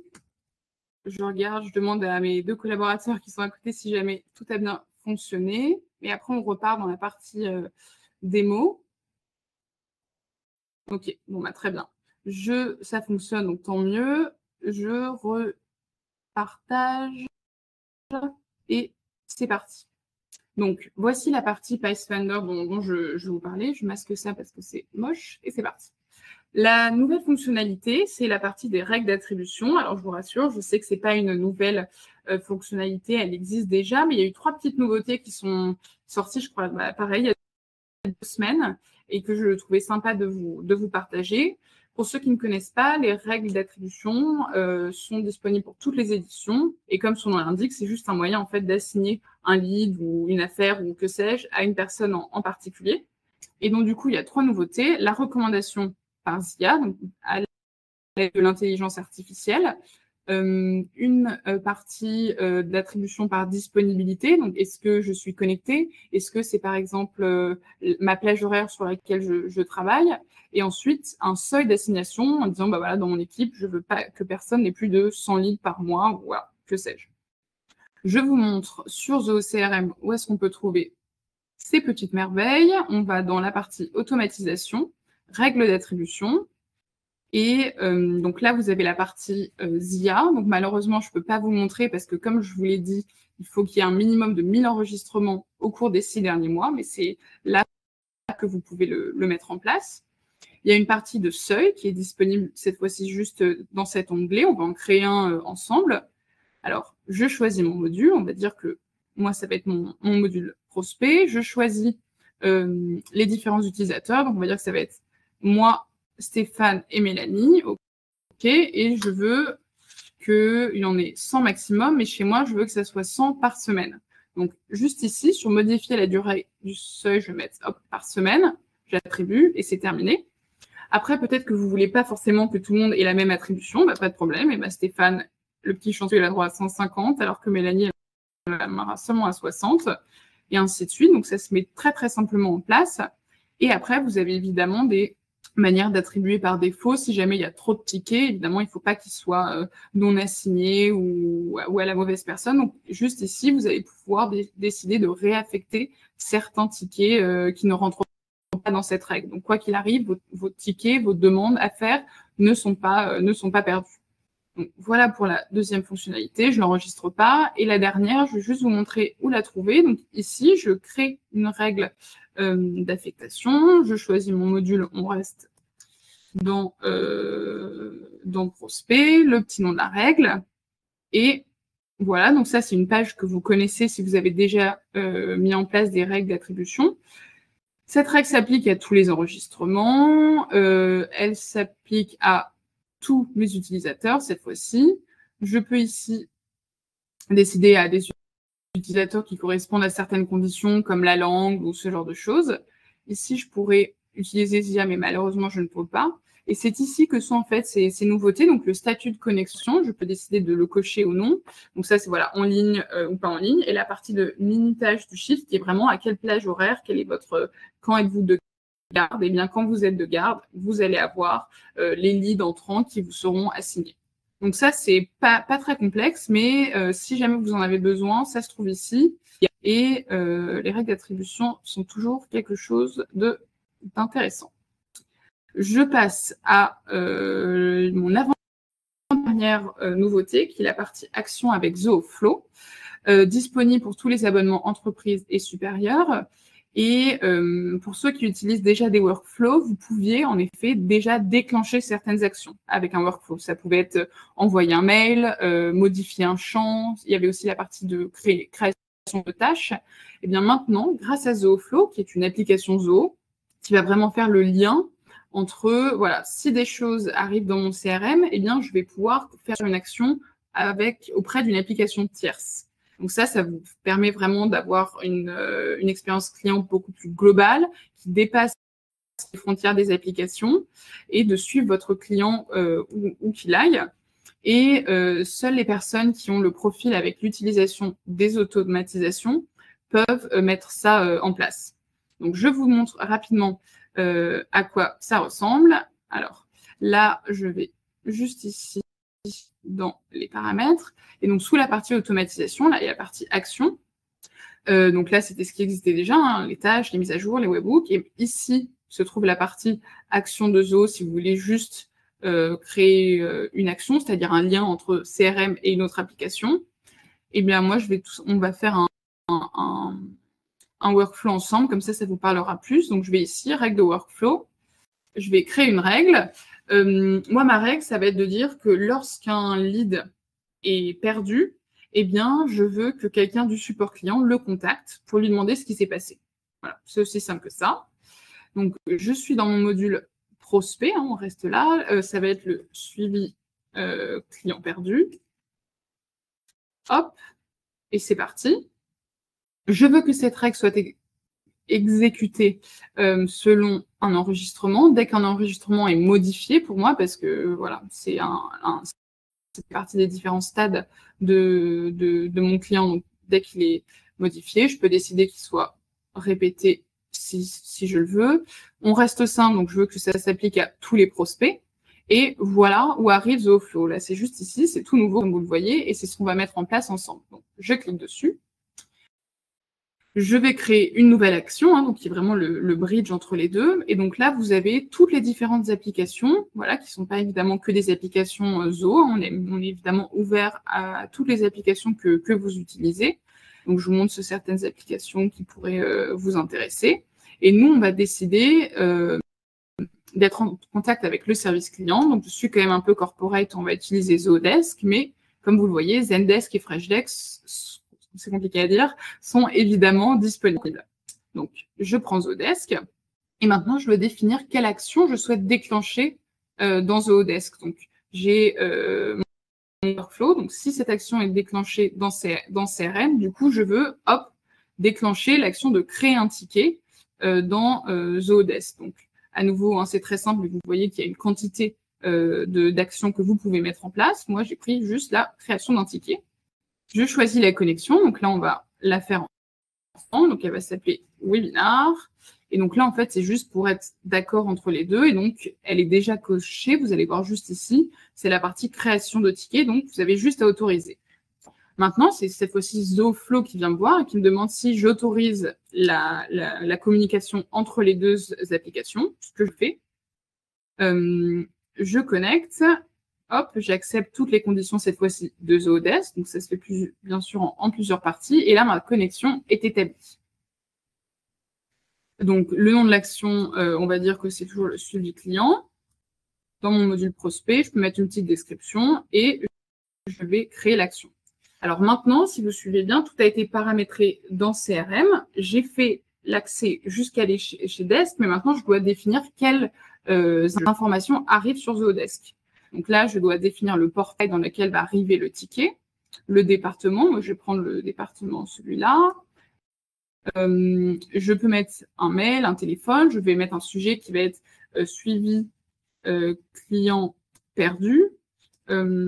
Je regarde, je demande à mes 2 collaborateurs qui sont à côté si jamais tout a bien fonctionné. Et après, on repart dans la partie démo. Ok, bon, bah, très bien. Ça fonctionne, donc tant mieux. Je repartage et c'est parti. Donc, voici la partie Pathfinder dont je vais vous parler. Je masque ça parce que c'est moche et c'est parti. La nouvelle fonctionnalité, c'est la partie des règles d'attribution. Alors, je vous rassure, je sais que ce n'est pas une nouvelle fonctionnalité, elle existe déjà, mais il y a eu 3 petites nouveautés qui sont sorties, je crois, pareil, il y a 2 semaines, et que je trouvais sympa de vous partager. Pour ceux qui ne connaissent pas, les règles d'attribution sont disponibles pour toutes les éditions, et comme son nom l'indique, c'est juste un moyen en fait d'assigner un lead ou une affaire ou que sais-je à une personne en particulier. Et donc, du coup, il y a 3 nouveautés. La recommandation par ZIA, donc à l'aide de l'intelligence artificielle, une partie d'attribution par disponibilité, donc est-ce que je suis connectée, est-ce que c'est par exemple ma plage horaire sur laquelle je travaille, et ensuite un seuil d'assignation en disant bah voilà, dans mon équipe, je veux pas que personne n'ait plus de 100 leads par mois, ou voilà, que sais-je. Je vous montre sur ZooCRM où est-ce qu'on peut trouver ces petites merveilles. On va dans la partie automatisation, règles d'attribution. Et donc là, vous avez la partie ZIA. Donc malheureusement, je ne peux pas vous montrer parce que comme je vous l'ai dit, il faut qu'il y ait un minimum de 1000 enregistrements au cours des 6 derniers mois. Mais c'est là que vous pouvez le mettre en place. Il y a une partie de seuil qui est disponible cette fois-ci juste dans cet onglet. On va en créer un ensemble. Alors, je choisis mon module. On va dire que moi, ça va être mon module prospect. Je choisis les différents utilisateurs. Donc, on va dire que ça va être moi, Stéphane et Mélanie. OK. Et je veux qu'il y en ait 100 maximum. Mais chez moi, je veux que ça soit 100 par semaine. Donc, juste ici, sur modifier la durée du seuil, je vais mettre hop, par semaine. J'attribue et c'est terminé. Après, peut-être que vous ne voulez pas forcément que tout le monde ait la même attribution. Bah, pas de problème. Et bah, Stéphane, le petit chanceux, il a droit à 150, alors que Mélanie, elle aura seulement à 60, et ainsi de suite. Donc, ça se met très, très simplement en place. Et après, vous avez évidemment des manières d'attribuer par défaut. Si jamais il y a trop de tickets, évidemment, il ne faut pas qu'ils soient non assignés ou à la mauvaise personne. Donc, juste ici, vous allez pouvoir décider de réaffecter certains tickets qui ne rentrent pas dans cette règle. Donc, quoi qu'il arrive, vos tickets, vos demandes à faire ne sont pas perdus. Donc, voilà pour la deuxième fonctionnalité, je ne l'enregistre pas. Et la dernière, je vais juste vous montrer où la trouver. Donc ici, je crée une règle d'affectation. Je choisis mon module, on reste dans prospect, le petit nom de la règle. Et voilà, donc ça, c'est une page que vous connaissez si vous avez déjà mis en place des règles d'attribution. Cette règle s'applique à tous les enregistrements. Elle s'applique à tous mes utilisateurs cette fois-ci. Je peux ici décider à des utilisateurs qui correspondent à certaines conditions comme la langue ou ce genre de choses. Ici, je pourrais utiliser ZIA, mais malheureusement, je ne peux pas. Et c'est ici que sont en fait ces nouveautés. Donc, le statut de connexion, je peux décider de le cocher ou non. Donc, ça, c'est voilà, en ligne ou pas en ligne. Et la partie de minutage du chiffre, qui est vraiment à quelle plage horaire, quel est quand êtes-vous de garde, et bien quand vous êtes de garde, vous allez avoir les leads entrants qui vous seront assignés. Donc ça, c'est pas très complexe, mais si jamais vous en avez besoin, ça se trouve ici. Et les règles d'attribution sont toujours quelque chose d'intéressant. Je passe à mon avant-dernière nouveauté, qui est la partie action avec ZooFlow, disponible pour tous les abonnements entreprises et supérieurs. Et pour ceux qui utilisent déjà des workflows, vous pouviez en effet déjà déclencher certaines actions avec un workflow. Ça pouvait être envoyer un mail, modifier un champ. Il y avait aussi la partie de création de tâches. Et bien maintenant, grâce à Zooflow, qui est une application Zoho, qui va vraiment faire le lien entre, voilà, si des choses arrivent dans mon CRM, eh bien, je vais pouvoir faire une action auprès d'une application tierce. Donc ça vous permet vraiment d'avoir une expérience client beaucoup plus globale, qui dépasse les frontières des applications et de suivre votre client où qu'il aille. Et seules les personnes qui ont le profil avec l'utilisation des automatisations peuvent mettre ça en place. Donc, je vous montre rapidement à quoi ça ressemble. Alors, là, je vais juste ici dans les paramètres. Et donc, sous la partie automatisation, là, il y a la partie action. Donc là, c'était ce qui existait déjà, hein, les tâches, les mises à jour, les webhooks. Et ici se trouve la partie action de Zoho si vous voulez juste créer une action, c'est-à-dire un lien entre CRM et une autre application. Eh bien, moi, on va faire un workflow ensemble, comme ça vous parlera plus. Donc, je vais ici, règle de workflow. Je vais créer une règle. Moi, ma règle, ça va être de dire que lorsqu'un lead est perdu, eh bien, je veux que quelqu'un du support client le contacte pour lui demander ce qui s'est passé. Voilà, c'est aussi simple que ça. Donc, je suis dans mon module prospect, hein, on reste là. Ça va être le suivi client perdu. Hop, et c'est parti. Je veux que cette règle soit exécutée selon un enregistrement. Dès qu'un enregistrement est modifié pour moi, parce que voilà, c'est partie des différents stades de mon client. Donc, dès qu'il est modifié, je peux décider qu'il soit répété si je le veux. On reste simple, donc je veux que ça s'applique à tous les prospects. Et voilà où arrive Zooflow. Là, c'est juste ici, c'est tout nouveau, comme vous le voyez, et c'est ce qu'on va mettre en place ensemble. Donc, je clique dessus. Je vais créer une nouvelle action, hein, donc qui est vraiment le bridge entre les deux. Et donc là, vous avez toutes les différentes applications, voilà, qui ne sont pas évidemment que des applications Zoho. On est évidemment ouvert à toutes les applications que vous utilisez. Donc, je vous montre certaines applications qui pourraient vous intéresser. Et nous, on va décider d'être en contact avec le service client. Donc, je suis quand même un peu corporate, on va utiliser Zohodesk, mais comme vous le voyez, Zendesk et Freshdesk, c'est compliqué à dire, sont évidemment disponibles. Donc, je prends Zohodesk et maintenant, je dois définir quelle action je souhaite déclencher dans Zohodesk. Donc, j'ai mon workflow. Donc, si cette action est déclenchée dans CRM, du coup, je veux, hop, déclencher l'action de créer un ticket dans Zohodesk. Donc, à nouveau, hein, c'est très simple. Vous voyez qu'il y a une quantité d'actions que vous pouvez mettre en place. Moi, j'ai pris juste la création d'un ticket. Je choisis la connexion. Donc là, on va la faire ensemble. Donc, elle va s'appeler webinar. Et donc là, en fait, c'est juste pour être d'accord entre les deux. Et donc, elle est déjà cochée. Vous allez voir juste ici. C'est la partie création de ticket. Donc, vous avez juste à autoriser. Maintenant, c'est cette fois-ci Zooflow qui vient me voir et qui me demande si j'autorise la communication entre les deux applications, ce que je fais. Je connecte. Hop, j'accepte toutes les conditions cette fois-ci de Zohodesk. Donc, ça se fait bien sûr en plusieurs parties. Et là, ma connexion est établie. Donc, le nom de l'action, on va dire que c'est toujours le suivi client. Dans mon module prospect, je peux mettre une petite description et je vais créer l'action. Alors maintenant, si vous suivez bien, tout a été paramétré dans CRM. J'ai fait l'accès jusqu'à aller chez Desk, mais maintenant, je dois définir quelles informations arrivent sur Zohodesk. Donc là, je dois définir le portail dans lequel va arriver le ticket, le département. Moi, je vais prendre le département, celui-là. Je peux mettre un mail, un téléphone. Je vais mettre un sujet qui va être suivi client perdu.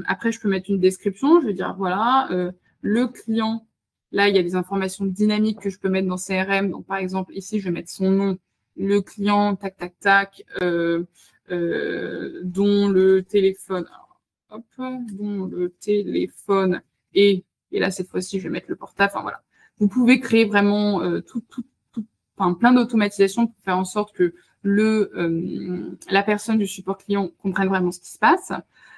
Après, je peux mettre une description. Je vais dire, voilà, le client, là, il y a des informations dynamiques que je peux mettre dans CRM. Donc, par exemple, ici, je vais mettre son nom, le client, tac, tac, tac, dont le téléphone, hop, dont le téléphone et là, cette fois-ci, je vais mettre le portable. Enfin, voilà. Vous pouvez créer vraiment plein d'automatisations pour faire en sorte que la personne du support client comprenne vraiment ce qui se passe.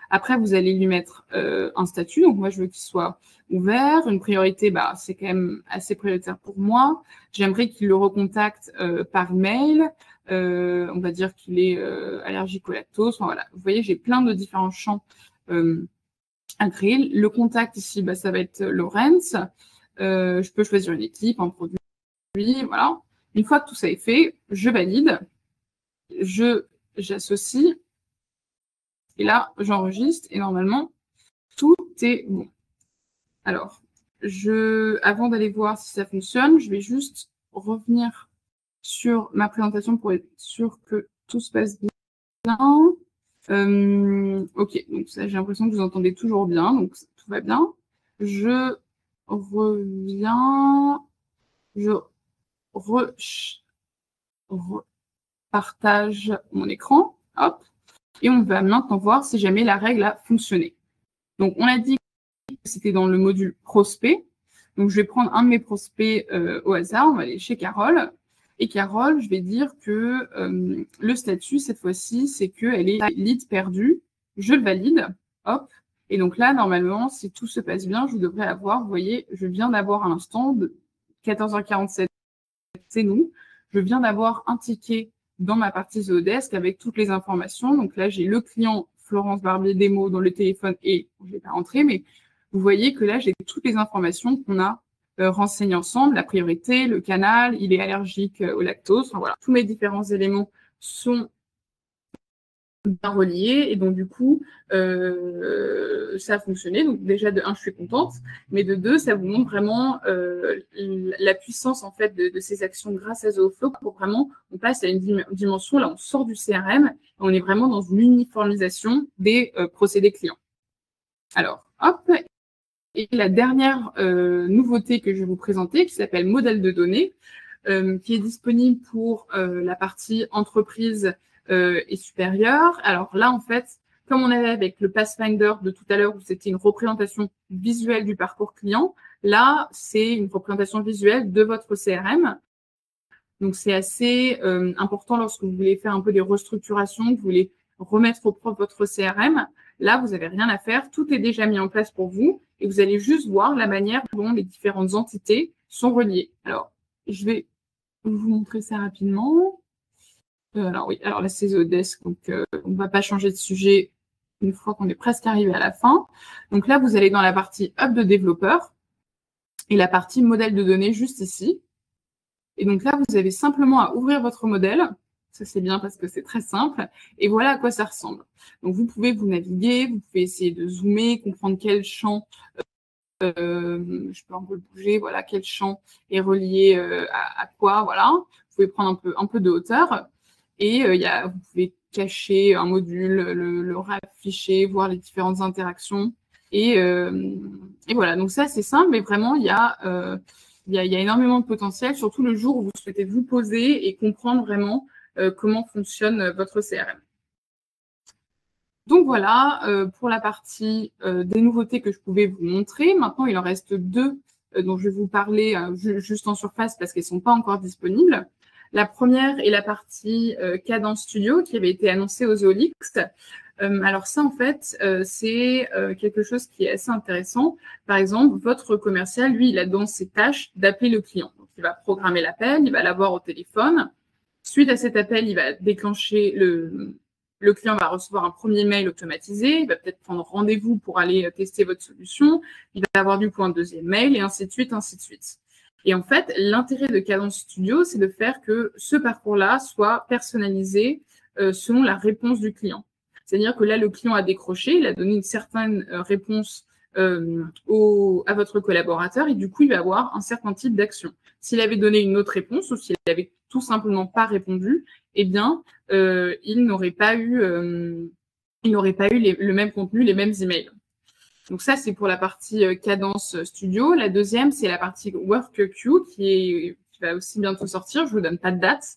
Après, vous allez lui mettre un statut. Donc, moi, je veux qu'il soit ouvert. Une priorité, c'est quand même assez prioritaire pour moi. J'aimerais qu'il le recontacte par email. On va dire qu'il est allergique au lactose. Enfin, voilà. Vous voyez, j'ai plein de différents champs à créer. Le contact ici, ça va être Laurence. Je peux choisir une équipe, un produit. Voilà. Une fois que tout ça est fait, je valide. J'associe. Et là, j'enregistre et normalement, tout est bon. Alors, avant d'aller voir si ça fonctionne, je vais juste revenir sur ma présentation pour être sûr que tout se passe bien. Ok, donc ça, j'ai l'impression que vous entendez toujours bien, donc tout va bien. Je reviens, je partage mon écran, hop, et on va maintenant voir si jamais la règle a fonctionné. Donc, on a dit que c'était dans le module prospect. Donc, je vais prendre un de mes prospects au hasard. On va aller chez Carole. Et Carole, je vais dire que le statut, cette fois-ci, c'est qu'elle est lead perdue. Je le valide. Hop. Et donc là, normalement, si tout se passe bien, je devrais avoir, vous voyez, je viens d'avoir à l'instant de 14h47, c'est nous. Je viens d'avoir un ticket dans ma partie Zodesk avec toutes les informations. Donc là, j'ai le client Florence Barbier démo dans le téléphone et je ne vais pas rentrer, mais vous voyez que là, j'ai toutes les informations qu'on a renseignées ensemble, la priorité, le canal, il est allergique au lactose. Enfin, voilà, tous mes différents éléments sont bien reliés et donc du coup ça a fonctionné. Donc déjà de 1 je suis contente, mais de 2 ça vous montre vraiment la puissance en fait de ces actions grâce à Zooflow pour vraiment on passe à une dimension, là on sort du CRM, on est vraiment dans une uniformisation des procédés clients. Alors hop, et la dernière nouveauté que je vais vous présenter qui s'appelle modèle de données, qui est disponible pour la partie entreprise et supérieure. Alors là, en fait, comme on avait avec le Pathfinder de tout à l'heure, où c'était une représentation visuelle du parcours client, là, c'est une représentation visuelle de votre CRM. Donc, c'est assez important lorsque vous voulez faire un peu des restructurations, que vous voulez remettre au propre votre CRM. Là, vous n'avez rien à faire. Tout est déjà mis en place pour vous et vous allez juste voir la manière dont les différentes entités sont reliées. Alors, je vais vous montrer ça rapidement. Alors oui, alors là c'est Zodesk, donc on ne va pas changer de sujet une fois qu'on est presque arrivé à la fin. Donc là, vous allez dans la partie Hub de développeur et la partie modèle de données juste ici. Et donc là, vous avez simplement à ouvrir votre modèle. Ça, c'est bien parce que c'est très simple. Et voilà à quoi ça ressemble. Donc, vous pouvez vous naviguer, vous pouvez essayer de zoomer, comprendre quel champ, je peux un peu le bouger, voilà, quel champ est relié à quoi, voilà. Vous pouvez prendre un peu de hauteur. Et vous pouvez cacher un module, le rafficher, voir les différentes interactions. Et voilà, donc ça, c'est simple, mais vraiment, il y a énormément de potentiel, surtout le jour où vous souhaitez vous poser et comprendre vraiment comment fonctionne votre CRM. Donc voilà, pour la partie des nouveautés que je pouvais vous montrer. Maintenant, il en reste 2 dont je vais vous parler juste en surface parce qu'elles ne sont pas encore disponibles. La première est la partie Cadence Studio qui avait été annoncée aux Zoolix. Alors ça, en fait, c'est quelque chose qui est assez intéressant. Par exemple, votre commercial, lui, il a dans ses tâches d'appeler le client. Donc, il va programmer l'appel, il va l'avoir au téléphone. Suite à cet appel, il va déclencher le client va recevoir un premier mail automatisé, il va peut-être prendre rendez-vous pour aller tester votre solution, il va avoir du coup un deuxième mail et ainsi de suite, ainsi de suite. Et en fait, l'intérêt de Cadence Studio, c'est de faire que ce parcours-là soit personnalisé selon la réponse du client. C'est-à-dire que là, le client a décroché, il a donné une certaine réponse à votre collaborateur et du coup, il va avoir un certain type d'action. S'il avait donné une autre réponse ou s'il avait tout simplement pas répondu, eh bien, il n'aurait pas eu le même contenu, les mêmes emails. Donc ça, c'est pour la partie Cadence Studio. La deuxième, c'est la partie WorkQ qui va aussi bientôt sortir. Je vous donne pas de date,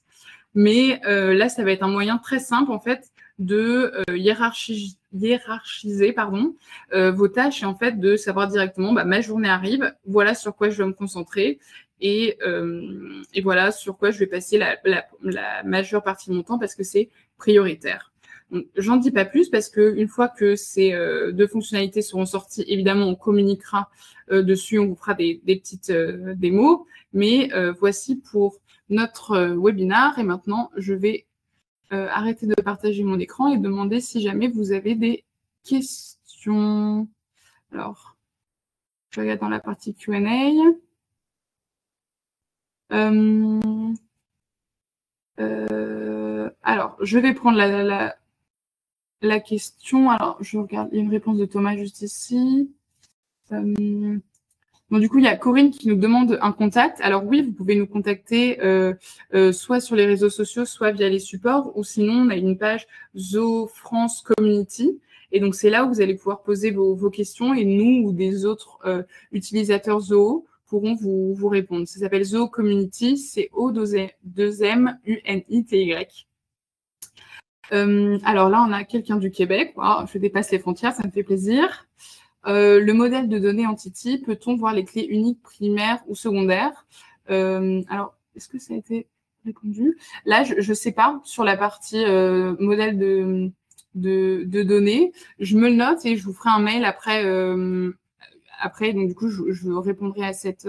mais là, ça va être un moyen très simple en fait de hiérarchiser vos tâches et en fait de savoir directement ma journée arrive, voilà sur quoi je dois me concentrer Et voilà sur quoi je vais passer la majeure partie de mon temps parce que c'est prioritaire. J'en dis pas plus parce qu'une fois que ces deux fonctionnalités seront sorties, évidemment, on communiquera dessus, on vous fera des petites démos. Mais voici pour notre webinar. Et maintenant, je vais arrêter de partager mon écran et demander si jamais vous avez des questions. Alors, je regarde dans la partie Q&A. Alors, je vais prendre la question. Alors, je regarde, il y a une réponse de Thomas juste ici. Bon, du coup, il y a Corinne qui nous demande un contact. Alors oui, vous pouvez nous contacter soit sur les réseaux sociaux, soit via les supports, ou sinon, on a une page Zoo France Community. Et donc, c'est là où vous allez pouvoir poser vos questions et nous ou des autres utilisateurs Zoo pourront vous répondre. Ça s'appelle Zoo Community, c'est O2MUNITY. Alors là, on a quelqu'un du Québec. Wow, je dépasse les frontières, ça me fait plaisir. Le modèle de données entity, peut-on voir les clés uniques primaires ou secondaires? Alors, est-ce que ça a été répondu? Là, je ne sais pas, sur la partie modèle de données. Je me le note et je vous ferai un mail après. Donc, du coup, je répondrai à cette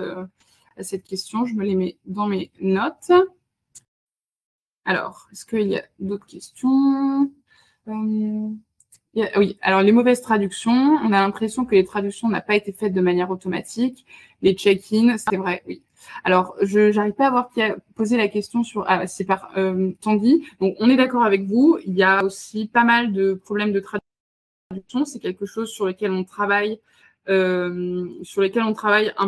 question. Je me les mets dans mes notes. Alors, est-ce qu'il y a d'autres questions? Oui, alors les mauvaises traductions, on a l'impression que les traductions n'ont pas été faites de manière automatique. Les check-in, c'est vrai, oui. Alors, je n'arrive pas à voir qui a posé la question sur... Ah, c'est par Tanguy. Donc, on est d'accord avec vous. Il y a aussi pas mal de problèmes de traduction. C'est quelque chose sur lequel on travaille un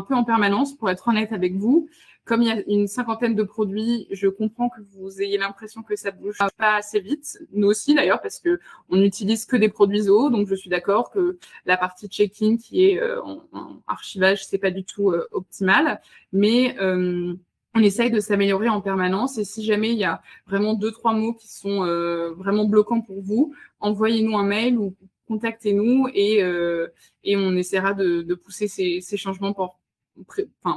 peu en permanence, pour être honnête avec vous. Comme il y a une cinquantaine de produits, je comprends que vous ayez l'impression que ça ne bouge pas assez vite. Nous aussi, d'ailleurs, parce qu'on n'utilise que des produits Zoo. Donc, je suis d'accord que la partie check-in qui est en archivage, c'est pas du tout optimal. Mais on essaye de s'améliorer en permanence. Et si jamais il y a vraiment 2-3 mots qui sont vraiment bloquants pour vous, envoyez-nous un mail ou contactez-nous et on essaiera de pousser ces changements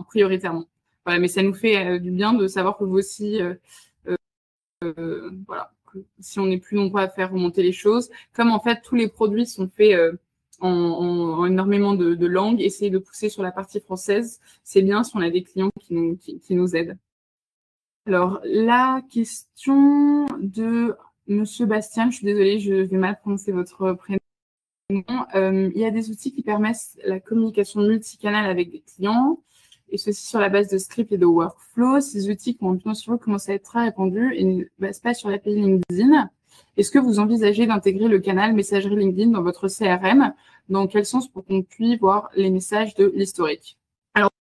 prioritairement. Voilà, mais ça nous fait du bien de savoir que vous aussi, voilà, que si on n'est plus nombreux à faire remonter les choses, comme en fait tous les produits sont faits en énormément de langues, essayez de pousser sur la partie française, c'est bien si on a des clients qui nous aident. Alors, la question de Monsieur Bastien, je suis désolée, je vais mal prononcer votre prénom. Il y a des outils qui permettent la communication multicanale avec des clients, et ceci sur la base de scripts et de workflows. Ces outils qui ont bien sûr commencé à être très répandus et ne basent pas sur l'API LinkedIn. Est-ce que vous envisagez d'intégrer le canal messagerie LinkedIn dans votre CRM? Dans quel sens pour qu'on puisse voir les messages de l'historique? Alors,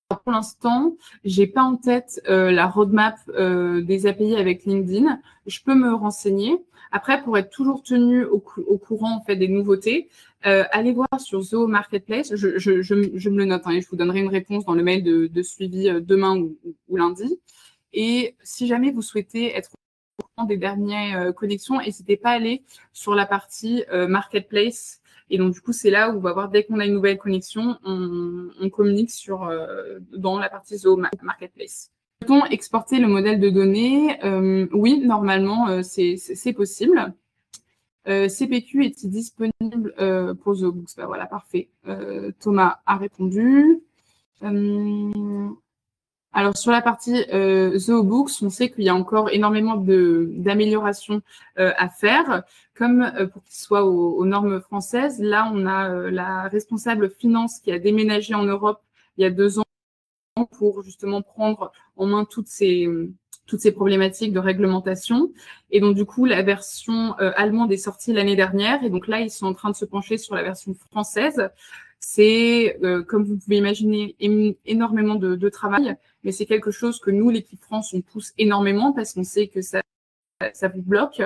pour l'instant, j'ai pas en tête la roadmap des API avec LinkedIn. Je peux me renseigner. Après, pour être toujours tenu au courant en fait des nouveautés, allez voir sur Zoo Marketplace. Je me le note et je vous donnerai une réponse dans le mail de suivi demain ou lundi. Et si jamais vous souhaitez être au courant des dernières connexions, n'hésitez pas à aller sur la partie Marketplace. Et donc, du coup, c'est là où on va voir, dès qu'on a une nouvelle connexion, on communique dans la partie Zoo Marketplace. Peut-on exporter le modèle de données? Oui, normalement, c'est possible. CPQ est-il disponible pour ZooBooks? Ben voilà, parfait. Thomas a répondu. Alors, sur la partie ZooBooks, on sait qu'il y a encore énormément d'améliorations à faire, comme pour qu'il soit aux normes françaises. Là, on a la responsable finance qui a déménagé en Europe il y a 2 ans pour justement prendre en main toutes ces problématiques de réglementation. Et donc, du coup, la version allemande est sortie l'année dernière. Et donc là, ils sont en train de se pencher sur la version française. C'est, comme vous pouvez imaginer, énormément de travail, mais c'est quelque chose que nous, l'équipe France, on pousse énormément parce qu'on sait que ça vous bloque.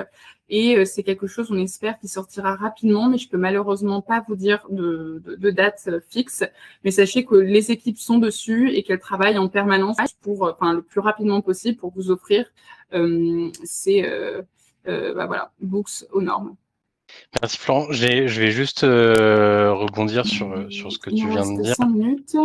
Et c'est quelque chose, on espère, qui sortira rapidement, mais je peux malheureusement pas vous dire de date fixe. Mais sachez que les équipes sont dessus et qu'elles travaillent en permanence le plus rapidement possible pour vous offrir voilà, books aux normes. Merci Florent. Je vais juste rebondir sur ce que tu viens de dire. 5 minutes.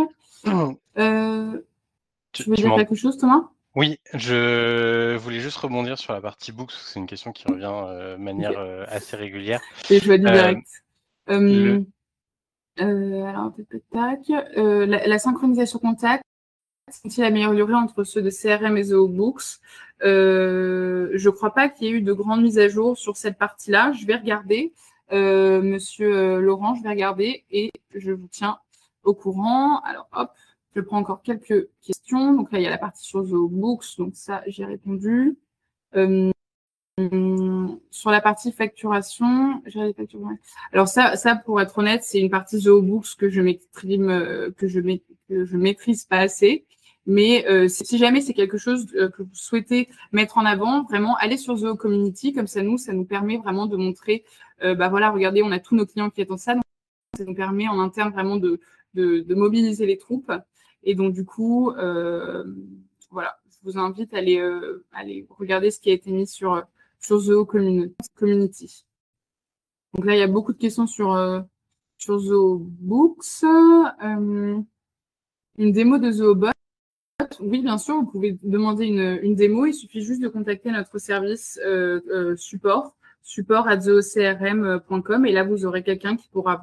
Tu veux dire quelque chose, Thomas? Oui, je voulais juste rebondir sur la partie books, parce que c'est une question qui revient de manière assez régulière. Et je vois du direct. Le- Alors, tac. La synchronisation contact, sont-ils améliorés entre ceux de CRM et ZooBooks? Je ne crois pas qu'il y ait eu de grandes mises à jour sur cette partie-là. Je vais regarder, Monsieur Laurent, je vais regarder et je vous tiens au courant. Alors, hop, je prends encore quelques questions. Donc là, il y a la partie sur ZooBooks, donc ça, j'ai répondu. Sur la partie facturation, alors ça pour être honnête, c'est une partie ZooBooks que je maîtrise pas assez. Mais si jamais c'est quelque chose que vous souhaitez mettre en avant, vraiment, allez sur Zoo Community, comme ça nous permet vraiment de montrer, voilà, regardez, on a tous nos clients qui attendent ça, donc ça nous permet en interne vraiment de mobiliser les troupes. Et donc du coup, voilà, je vous invite à aller regarder ce qui a été mis sur Zoo Community. Donc là, il y a beaucoup de questions sur ZooBooks. Une démo de ZooBot. Oui, bien sûr, vous pouvez demander une démo. Il suffit juste de contacter notre service support@zoocrm.com et là, vous aurez quelqu'un qui pourra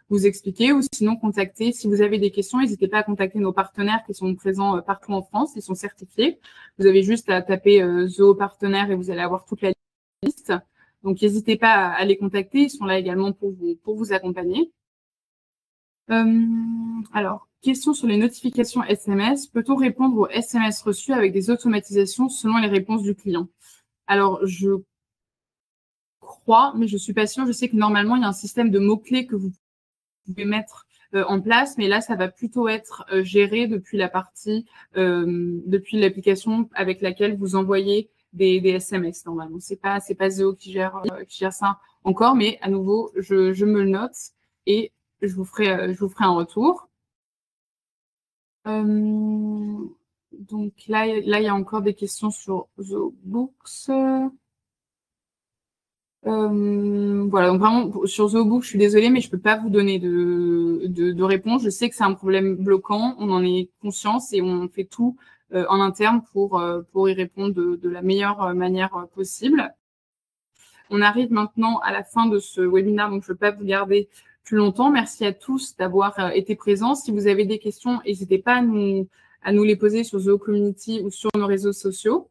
vous expliquer ou sinon contacter. Si vous avez des questions, n'hésitez pas à contacter nos partenaires qui sont présents partout en France. Ils sont certifiés. Vous avez juste à taper Zoo Partenaires et vous allez avoir toute la liste. Donc, n'hésitez pas à les contacter. Ils sont là également pour vous accompagner. Alors, question sur les notifications SMS. Peut-on répondre aux SMS reçus avec des automatisations selon les réponses du client? Alors, je crois, mais je ne suis pas sûre. Je sais que normalement, il y a un système de mots-clés que vous pouvez mettre en place, mais là, ça va plutôt être géré depuis la partie, depuis l'application avec laquelle vous envoyez des SMS normalement. C'est pas Zoo qui gère ça encore, mais à nouveau, je me le note et je vous ferai un retour. Donc là, il y a encore des questions sur ZooBooks. Voilà, donc vraiment, sur ZooBooks, je suis désolée, mais je ne peux pas vous donner de réponse. Je sais que c'est un problème bloquant, on en est conscience et on fait tout en interne pour y répondre de la meilleure manière possible. On arrive maintenant à la fin de ce webinaire, donc je ne veux pas vous garder plus longtemps. Merci à tous d'avoir été présents. Si vous avez des questions, n'hésitez pas à nous les poser sur Zoo Community ou sur nos réseaux sociaux.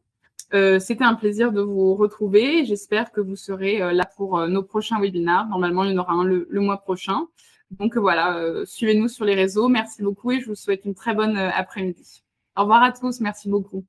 C'était un plaisir de vous retrouver. J'espère que vous serez là pour nos prochains webinaires. Normalement, il y en aura un le mois prochain. Donc voilà, suivez-nous sur les réseaux. Merci beaucoup et je vous souhaite une très bonne après-midi. Au revoir à tous. Merci beaucoup.